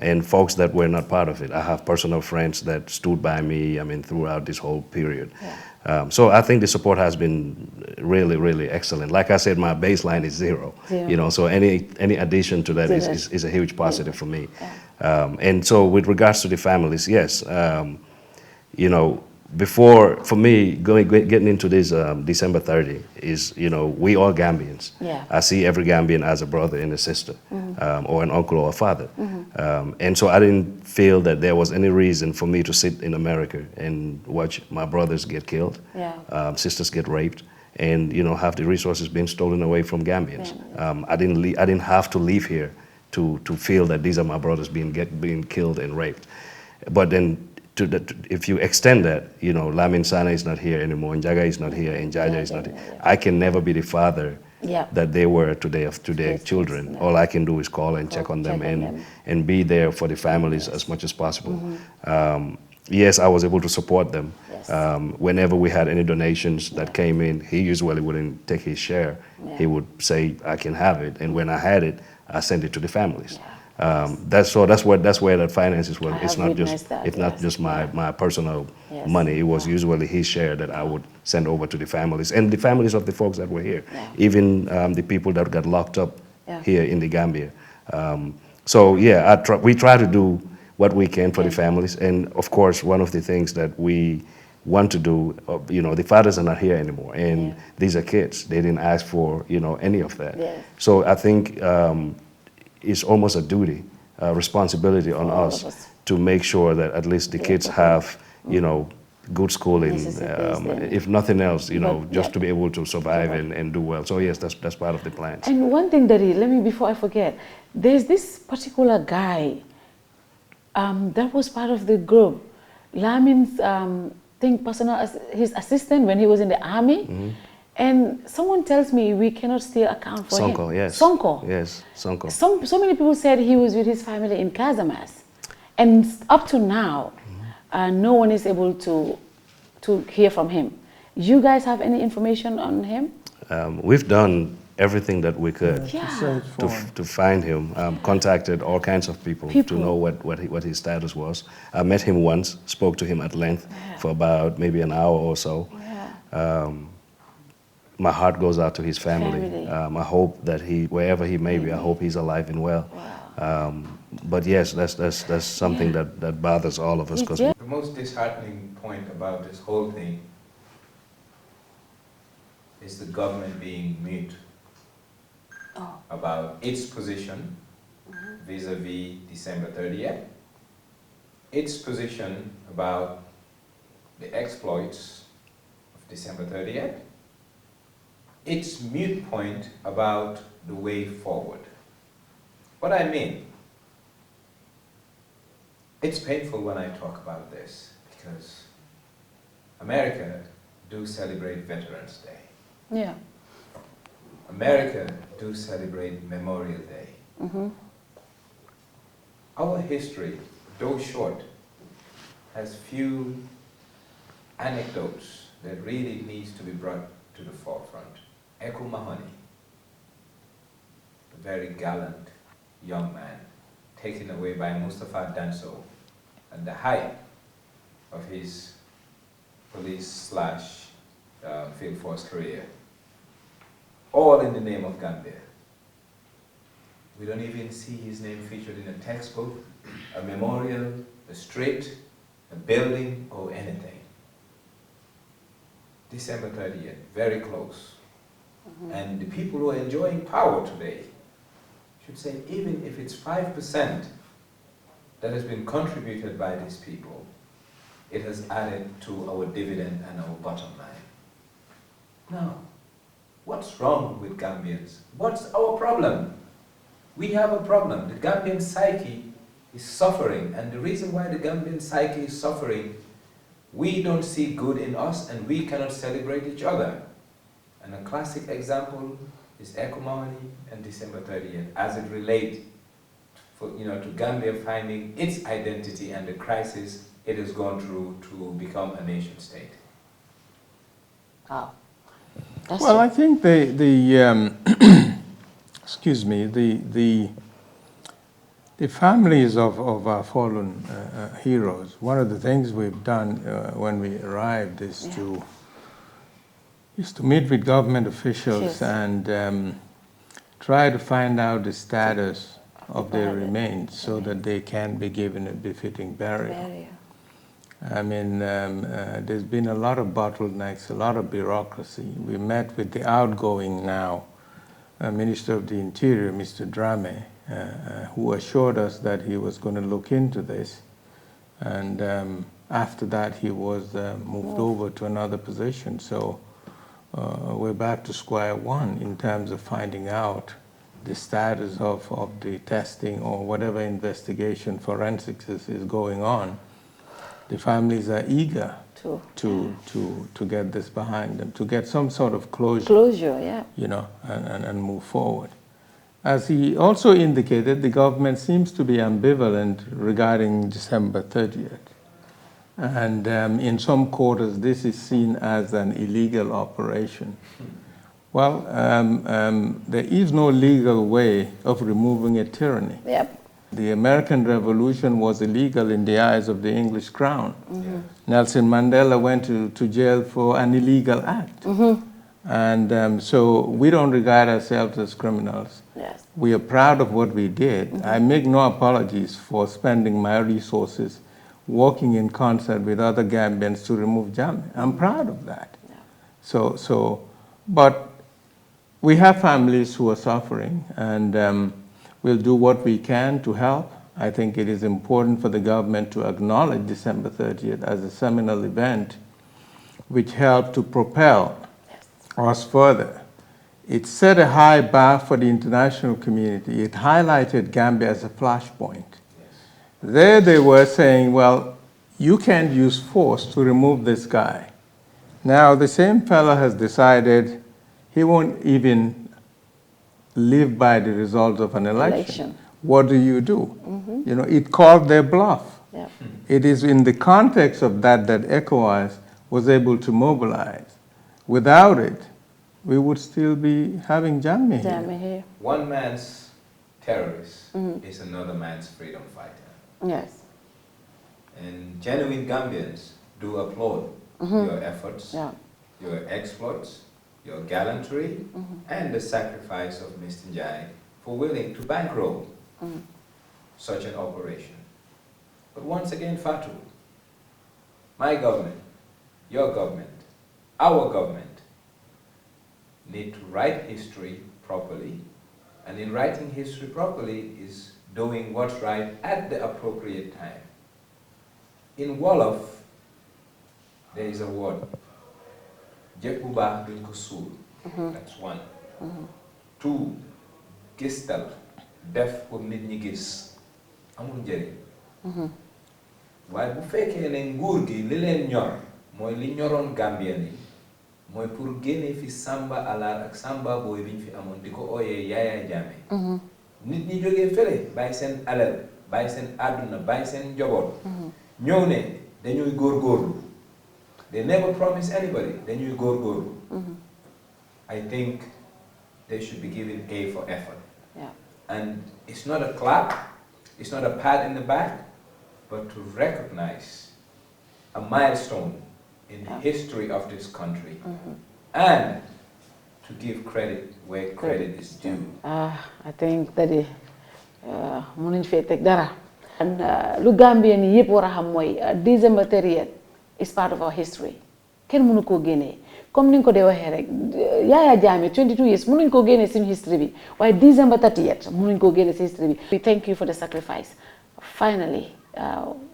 And folks that were not part of it. I have personal friends that stood by me, throughout this whole period. So I think the support has been really, really excellent. Like I said, my baseline is zero. So any addition to that is a huge positive for me. And so with regards to the families, yes, before, for me, getting into this December 30 is, we all Gambians. I see every Gambian as a brother and a sister, or an uncle or a father. And so I didn't feel that there was any reason for me to sit in America and watch my brothers get killed, sisters get raped, and have the resources being stolen away from Gambians. I didn't have to leave here to feel that these are my brothers being killed and raped. But then, if you extend that, Lamin Sana is not here anymore, and Njaga is not here, and Jaja is not here. I can never be the father that they were to their children. All I can do is call and check on them and be there for the families as much as possible. yes, I was able to support them. Yes. Whenever we had any donations that came in, he usually wouldn't take his share. Yeah. He would say, I can have it. And when I had it, I sent it to the families. That's where that finances were. It's not just my personal money. It was usually his share that I would send over to the families and the families of the folks that were here, even the people that got locked up here in the Gambia. So yeah, we try to do what we can for the families, and of course, one of the things that we want to do, the fathers are not here anymore, and these are kids. They didn't ask for any of that. So I think it's almost a duty, a responsibility on us to make sure that at least the kids have, good schooling, if nothing else, just to be able to survive and do well. So yes, that's part of the plan. And one thing that before I forget, there's this particular guy that was part of the group. Lamin's his assistant when he was in the army. And someone tells me we cannot still account for Sonko, him. yes. Sonko. Yes, Sonko. So many people said he was with his family in Casamas. And up to now, no one is able to hear from him. You guys have any information on him? We've done everything that we could Yeah. to find him. Contacted all kinds of people to know what his status was. I met him once, spoke to him at length for about maybe an hour or so. My heart goes out to his family. I hope that wherever he may be, I hope he's alive and well. But yes, that's something that bothers all of us. The most disheartening point about this whole thing is the government being mute about its position vis-a-vis December 30th, its position about the exploits of December 30th, its mute point about the way forward. What I mean, it's painful when I talk about this because America do celebrate Veterans Day. Yeah. America do celebrate Memorial Day. Our history, though short, has few anecdotes that really needs to be brought to the forefront. Echo Mahoney, a very gallant young man, taken away by Mustafa Danso at the height of his police/field force career, all in the name of Gambia. We don't even see his name featured in a textbook, a memorial, a street, a building, or anything. December 30th, very close. And the people who are enjoying power today should say, even if it's 5% that has been contributed by these people, it has added to our dividend and our bottom line. Now, what's wrong with Gambians? What's our problem? We have a problem. The Gambian psyche is suffering, and the reason why the Gambian psyche is suffering, we don't see good in us and we cannot celebrate each other. And a classic example is Echo Mahoney and December 30th as it relates to Gambia finding its identity and the crisis it has gone through to become a nation state. Wow. Well, I think excuse me, the families of our fallen heroes, one of the things we've done when we arrived is to meet with government officials and try to find out the status of their remains so that they can be given a befitting burial. I mean, there's been a lot of bottlenecks, a lot of bureaucracy. We met with the outgoing now Minister of the Interior, Mr. Drame, who assured us that he was going to look into this. And after that, he was moved over to another position. So we're back to square one in terms of finding out the status of the testing or whatever investigation forensics is going on. The families are eager to get this behind them, to get some sort of closure, and move forward. As he also indicated, the government seems to be ambivalent regarding December 30th. And in some quarters, this is seen as an illegal operation. Well, there is no legal way of removing a tyranny. Yep. The American Revolution was illegal in the eyes of the English crown. Nelson Mandela went to jail for an illegal act. And so we don't regard ourselves as criminals. Yes. We are proud of what we did. I make no apologies for spending my resources working in concert with other Gambians to remove Jammeh. I'm proud of that. But we have families who are suffering, and we'll do what we can to help. I think it is important for the government to acknowledge December 30th as a seminal event which helped to propel us further. It set a high bar for the international community. It highlighted Gambia as a flashpoint. There they were saying, well, you can't use force to remove this guy. Now the same fellow has decided he won't even live by the results of an election. What do? You know, it called their bluff. Yep. It is in the context of that ECOWAS was able to mobilize. Without it, we would still be having Jammeh here. One man's terrorist is another man's freedom fighter. Yes. And genuine Gambians do applaud your efforts, your exploits, your gallantry, and the sacrifice of Mr. Njai for willing to bankroll such an operation. But once again, Fatou, my government, your government, our government need to write history properly, and in writing history properly is doing what's right at the appropriate time. In Wolof, there is a word, jëf bu baax duñ ko suul. That's one. Two, gistal, def pour nit ñi gis, amul njëriñ. Waaye bu fekkee ne nguur gi li leen ñor mooy li ñoroon Gambien yi mooy pour génne fi Samba Alaar ak Samba Boy biñ fi amoon di ko ooyee Yaya Jammeh. Nit ñi jógee fële bàyyi seen alal bàyyi seen àdduna bàyyi seen njaboot. ñëw ne dañuy góorgóorlu. They never promise anybody dañuy góorgóorlu. I think they should be given A for effort. And it's not a clap, it's not a pat in the back, but to recognize a milestone in the history of this country and to give credit where credit is due. I think that mënuñ fee teg dara. And lu Gambien yi yëpp war a xam mooy December 30th is part of our history. Kenn mënu koo génnee comme ni nga ko dee waxee rek Yaya Jammeh 22 years mënuñ koo génnee suñu history bi waaye December 30th mënuñ koo génnee si history bi. We thank you for the sacrifice. Finally,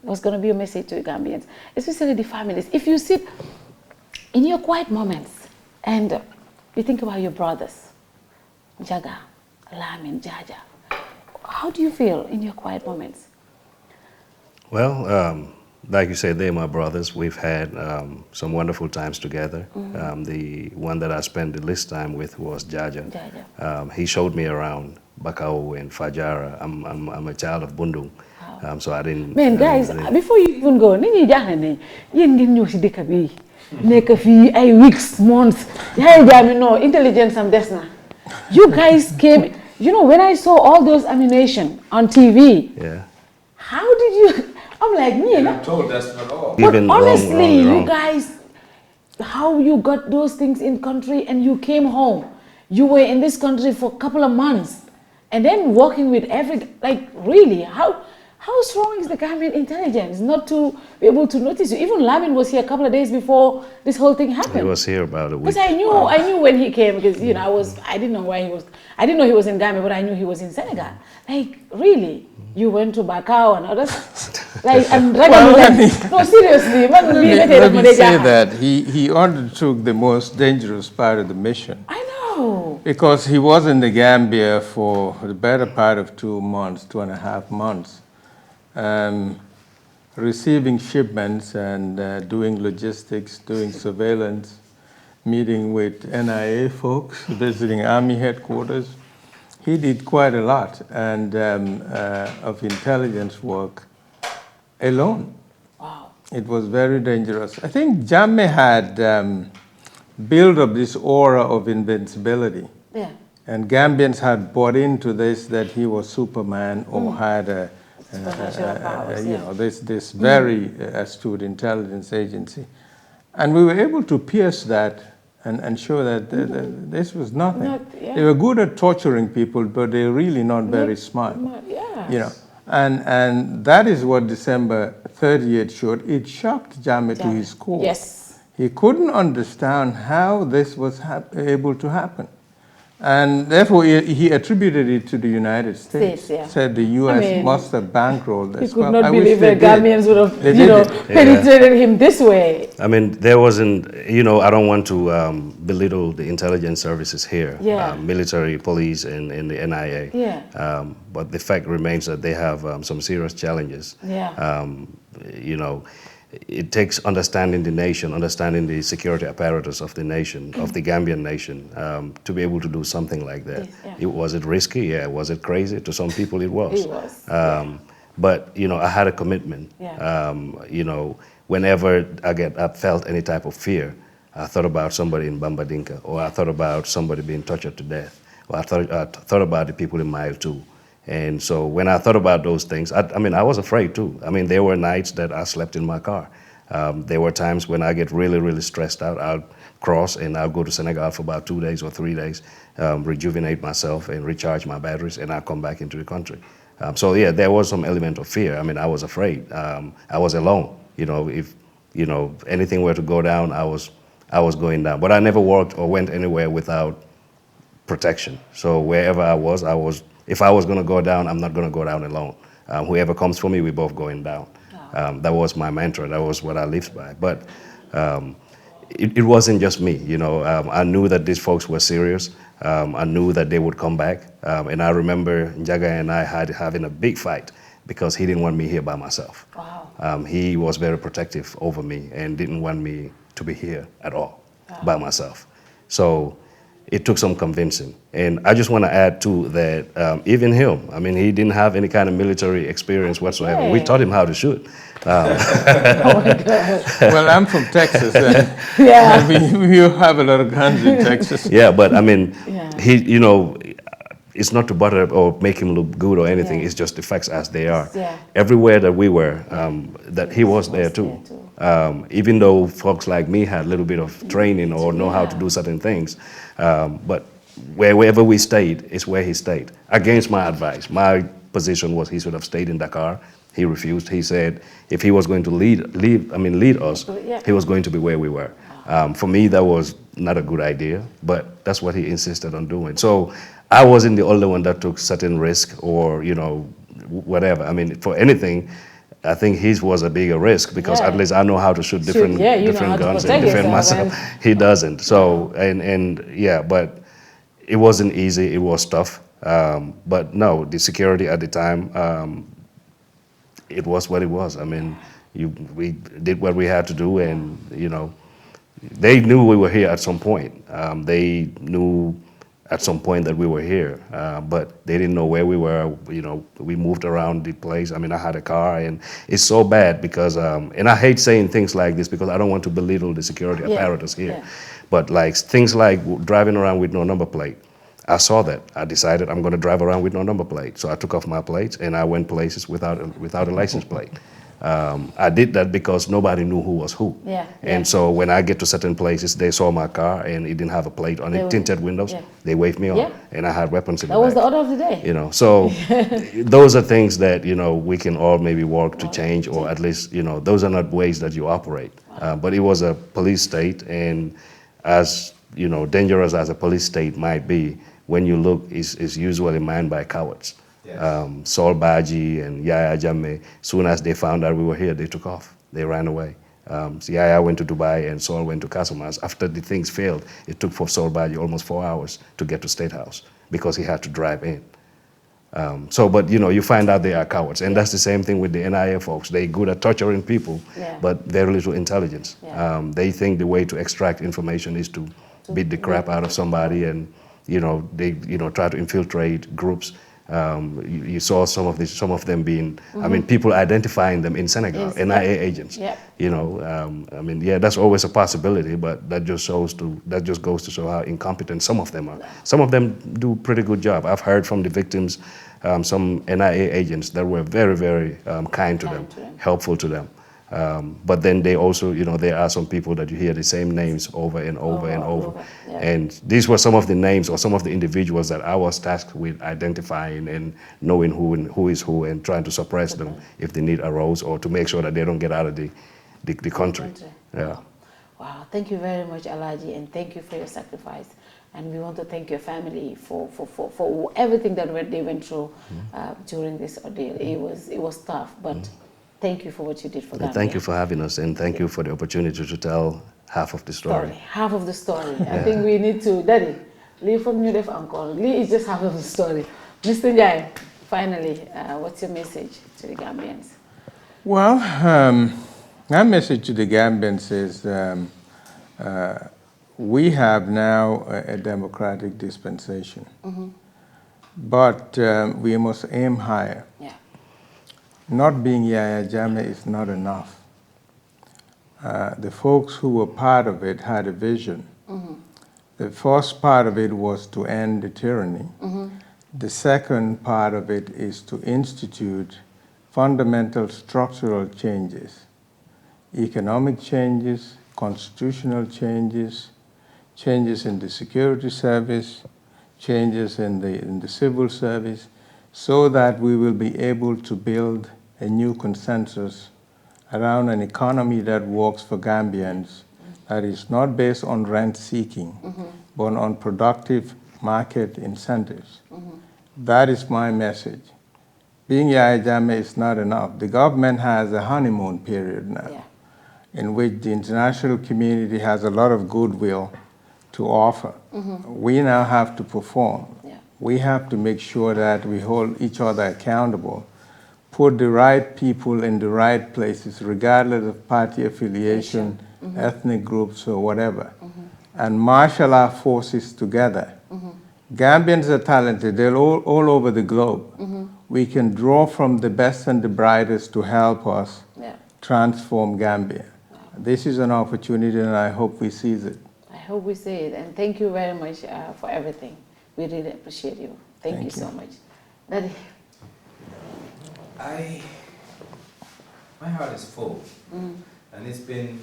what's going to be your message to the Gambians, especially the families? If you sit in your quiet moments and you think about your brothers, Jaga, Lamin, Jaja, how do you feel in your quiet moments? Well, like you said, they're my brothers. We've had some wonderful times together. The one that I spent the least time with was Jaja. He showed me around Bakau and Fajara. I'm a child of Bundung. So I didn't... Man, guys, before you even go, you weeks, months, no intelligence and desna. You guys came, you know, when I saw all those ammunition on TV, how did you... I'm like, and I'm told that's not all. But honestly, you guys, how you got those things in country and you came home. You were in this country for a couple of months and then working with like really, how strong is the Gambian intelligence not to be able to notice you? Even Lamin was here a couple of days before this whole thing happened. He was here about a week. Because I knew when he came, because you know I didn't know why he was. I didn't know he was in Gambia, but I knew he was in Senegal. Like really, you went to Bakau and others. Like and no, seriously, let me say that he undertook the most dangerous part of the mission. I know. Because he was in the Gambia for the better part of 2 months, 2.5 months. Receiving shipments and doing logistics, doing surveillance, meeting with NIA folks, visiting Army headquarters. He did quite a lot and of intelligence work alone. Wow. It was very dangerous. I think Jammeh had built up this aura of invincibility. Yeah. And Gambians had bought into this, that he was Superman or had this very astute intelligence agency. And we were able to pierce that and show that this was nothing. They were good at torturing people, but they're really not very smart. Yes. And that is what December 30th showed. It shocked Jammeh to his core. Yes. He couldn't understand how this was able to happen. And therefore, he attributed it to the United States. Said the U.S. must have bankrolled this. He could not believe the Gambians would have, penetrated him this way. I mean, there wasn't, I don't want to belittle the intelligence services here, military, police, and the NIA. Yeah. But the fact remains that they have some serious challenges. Yeah. It takes understanding the nation, understanding the security apparatus of the nation, of the Gambian nation, to be able to do something like that. Was it risky? Yeah. Was it crazy? To some people it was. It was. But, I had a commitment. Whenever I felt any type of fear, I thought about somebody in Bambadinka, or I thought about somebody being tortured to death, or I thought about the people in Mile 2. And so when I thought about those things, I was afraid too. There were nights that I slept in my car. There were times when I get really, really stressed out. I'll cross and I'll go to Senegal for about 2 days or 3 days, rejuvenate myself and recharge my batteries, and I'll come back into the country. So yeah, there was some element of fear. I was afraid. I was alone. If anything were to go down, I was going down. But I never walked or went anywhere without protection. So wherever I was, if I was going to go down, I'm not going to go down alone. Whoever comes for me, we're both going down. That was my mantra. That was what I lived by. But it wasn't just me. I knew that these folks were serious. I knew that they would come back. And I remember Njaga and I having a big fight because he didn't want me here by myself. Wow. He was very protective over me and didn't want me to be here at all by myself. So it took some convincing. And I just want to add too that even him, he didn't have any kind of military experience whatsoever. Okay. We taught him how to shoot. Oh my God. Well, I'm from Texas. Yeah. We have a lot of guns in Texas. Yeah, but he, it's not to butter or make him look good or anything. It's just the facts as they are. Yeah. Everywhere that we were, that he was there too. Even though folks like me had a little bit of training or know how to do certain things, but wherever we stayed is where he stayed. Against my advice, my position was he should have stayed in Dakar. He refused. He said if he was going to lead us, he was going to be where we were. For me, that was not a good idea, but that's what he insisted on doing. So I wasn't the only one that took certain risk or, whatever. For anything, I think his was a bigger risk because at least I know how to shoot different guns and defend myself. He doesn't. So, but it wasn't easy. It was tough. But no, the security at the time, it was what it was. We did what we had to do, and, they knew we were here at some point. They knew at some point that we were here, but they didn't know where we were. We moved around the place. I had a car, and it's so bad because, and I hate saying things like this because I don't want to belittle the security apparatus here, but like things like driving around with no number plate. I saw that. I decided I'm going to drive around with no number plate. So I took off my plates and I went places without a license plate. I did that because nobody knew who was who. And so when I get to certain places, they saw my car and it didn't have a plate on it, tinted windows. They waved me on, and I had weapons in the back. That was the order of the day. So those are things that, we can all maybe work to change, or at least, those are not ways that you operate. But it was a police state, and as, dangerous as a police state might be, when you look, is usually manned by cowards. Saul Baji and Yaya Jammeh, soon as they found out we were here, they took off. They ran away. So Yaya went to Dubai and Saul went to Casamance. After the things failed, it took for Saul Baji almost 4 hours to get to State House because he had to drive in. But you find out they are cowards. And that's the same thing with the NIA folks. They're good at torturing people, but very little intelligence. They think the way to extract information is to beat the crap out of somebody, and they try to infiltrate groups. You saw some of them being, I mean, people identifying them in Senegal, NIA agents. Yep. You know, I mean, yeah, that's always a possibility, but that just goes to show how incompetent some of them are. Some of them do a pretty good job. I've heard from the victims, some NIA agents that were very, very kind to them, helpful to them. But then they also, you know, there are some people that you hear the same names over and over and over. Yeah. And these were some of the names or some of the individuals that I was tasked with identifying and knowing who is who and trying to suppress them if the need arose, or to make sure that they don't get out of the country. Yeah. Wow, thank you very much, Alaji, and thank you for your sacrifice. And we want to thank your family for everything that they went through during this ordeal. It was tough, but thank you for what you did for Gambia. Thank you for having us, and thank you for the opportunity to tell half of the story. Half of the story. I think we need to, Daddy, leave from New Def Uncle. Lee is just half of the story. Mr. Njai, finally, what's your message to the Gambians? Well, my message to the Gambians is we have now a democratic dispensation, but we must aim higher. Yeah. Not being Yaya Jammeh is not enough. The folks who were part of it had a vision. The first part of it was to end the tyranny. The second part of it is to institute fundamental structural changes, economic changes, constitutional changes, changes in the security service, changes in the civil service, so that we will be able to build a new consensus around an economy that works for Gambians, that is not based on rent seeking, but on productive market incentives. That is my message. Being Yaya Jammeh is not enough. The government has a honeymoon period now, in which the international community has a lot of goodwill to offer. We now have to perform. We have to make sure that we hold each other accountable, put the right people in the right places, regardless of party affiliation, ethnic groups, or whatever, and marshal our forces together. Gambians are talented. They're all over the globe. We can draw from the best and the brightest to help us transform Gambia. This is an opportunity, and I hope we seize it. I hope we see it, and thank you very much for everything. We really appreciate you. Thank you so much. Daddy. My heart is full, and it's been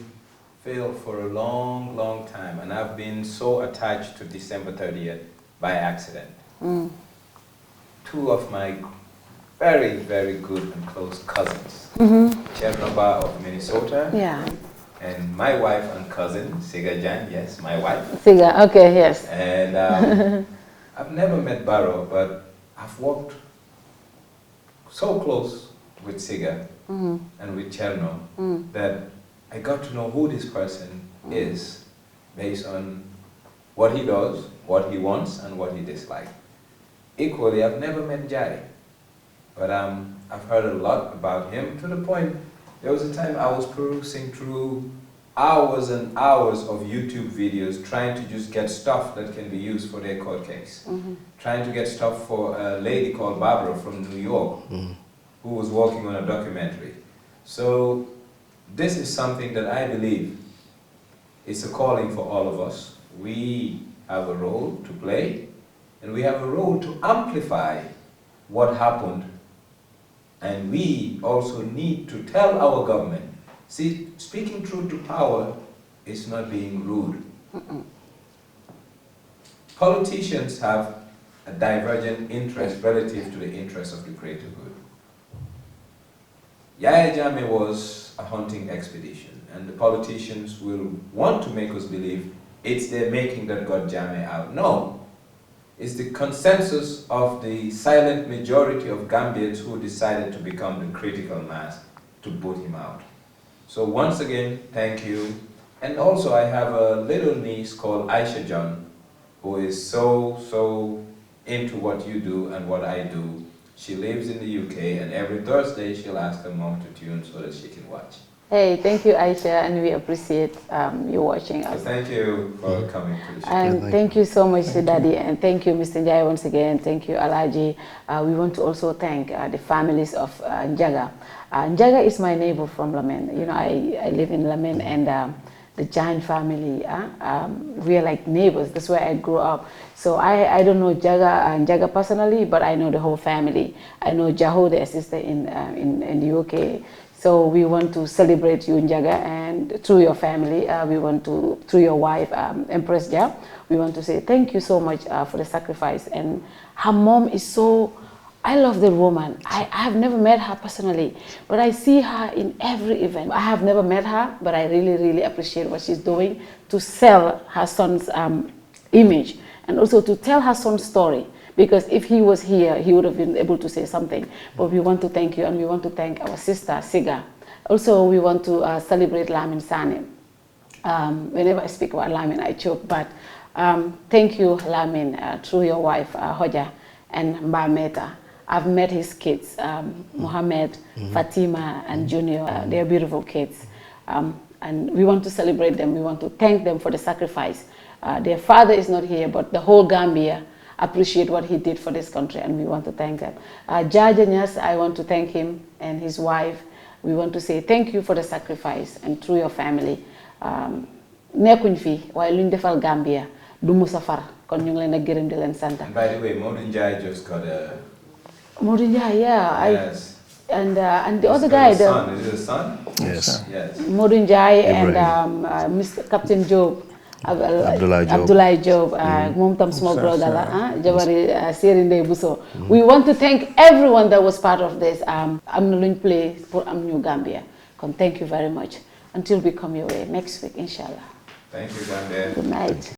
filled for a long, long time, and I've been so attached to December 30th by accident. Two of my very, very good and close cousins, Chernobyl of Minnesota, and my wife and cousin, Siga Jan, yes, my wife. Siga, okay, yes. And I've never met Barrow, but I've walked so close with Siga and with Cherno that I got to know who this person is based on what he does, what he wants, and what he dislikes. Equally, I've never met Jai, but I've heard a lot about him, to the point there was a time I was perusing through hours and hours of YouTube videos trying to just get stuff that can be used for their court case. Trying to get stuff for a lady called Barbara from New York who was working on a documentary. So this is something that I believe is a calling for all of us. We have a role to play, and we have a role to amplify what happened. And we also need to tell our government, see, speaking truth to power is not being rude. Politicians have a divergent interest relative to the interest of the greater good. Yaya Jammeh was a hunting expedition, and the politicians will want to make us believe it's their making that got Jammeh out. No. Is the consensus of the silent majority of Gambians who decided to become the critical mass to boot him out. So once again, thank you. And also I have a little niece called Aisha John, who is so into what you do and what I do. She lives in the UK, and every Thursday she'll ask her mom to tune so that she can watch. Hey, thank you, Aisha, and we appreciate you watching us. So thank you for coming to the show. And thank you so much, Daddy, and thank you, Mr. Njai, once again. Thank you, Alaji. We want to also thank the families of Njaga. Njaga is my neighbor from Lamin. You know, I live in Lamin, and the Jain family, we are like neighbors. That's where I grew up. So I don't know Njaga personally, but I know the whole family. I know Jaho, their sister in the UK. So we want to celebrate you, Njaga, and through your family, we want to, through your wife, Empress Ja, we want to say thank you so much for the sacrifice. And her mom is so, I love the woman. I have never met her personally, but I see her in every event. I have never met her, but I really, really appreciate what she's doing to sell her son's image and also to tell her son's story. Because if he was here, he would have been able to say something. But we want to thank you, and we want to thank our sister, Siga. Also, we want to celebrate Lamin Sane. Whenever I speak about Lamin, I choke. But thank you, Lamin, through your wife, Hoja, and Mba Meta. I've met his kids, Mohammed, Fatima, and Junior. They're beautiful kids. And we want to celebrate them. We want to thank them for the sacrifice. Their father is not here, but the whole Gambia appreciate what he did for this country, and we want to thank them. Jaja Nyas, I want to thank him and his wife. We want to say thank you for the sacrifice and through your family. Nekkuñ fi waaye luñ defal Gambia du musa far kon ñu ngi leen a gërëm di leen sant. And by the way, Modou Njai just got a... Modou Njai, yeah. Yes. And the other guy, Is it a son? Yes. Yes. Modou Njai and Mr. Captain Job. Abdoulaye Job, moom tam small brother la, jabari Seri Ndeye Buso. We want to thank everyone that was part of this. Am na luñ play pour am ñu Gambia. Kon thank you very much. Until we come your way next week, inshallah. Thank you, Gambia. Good night.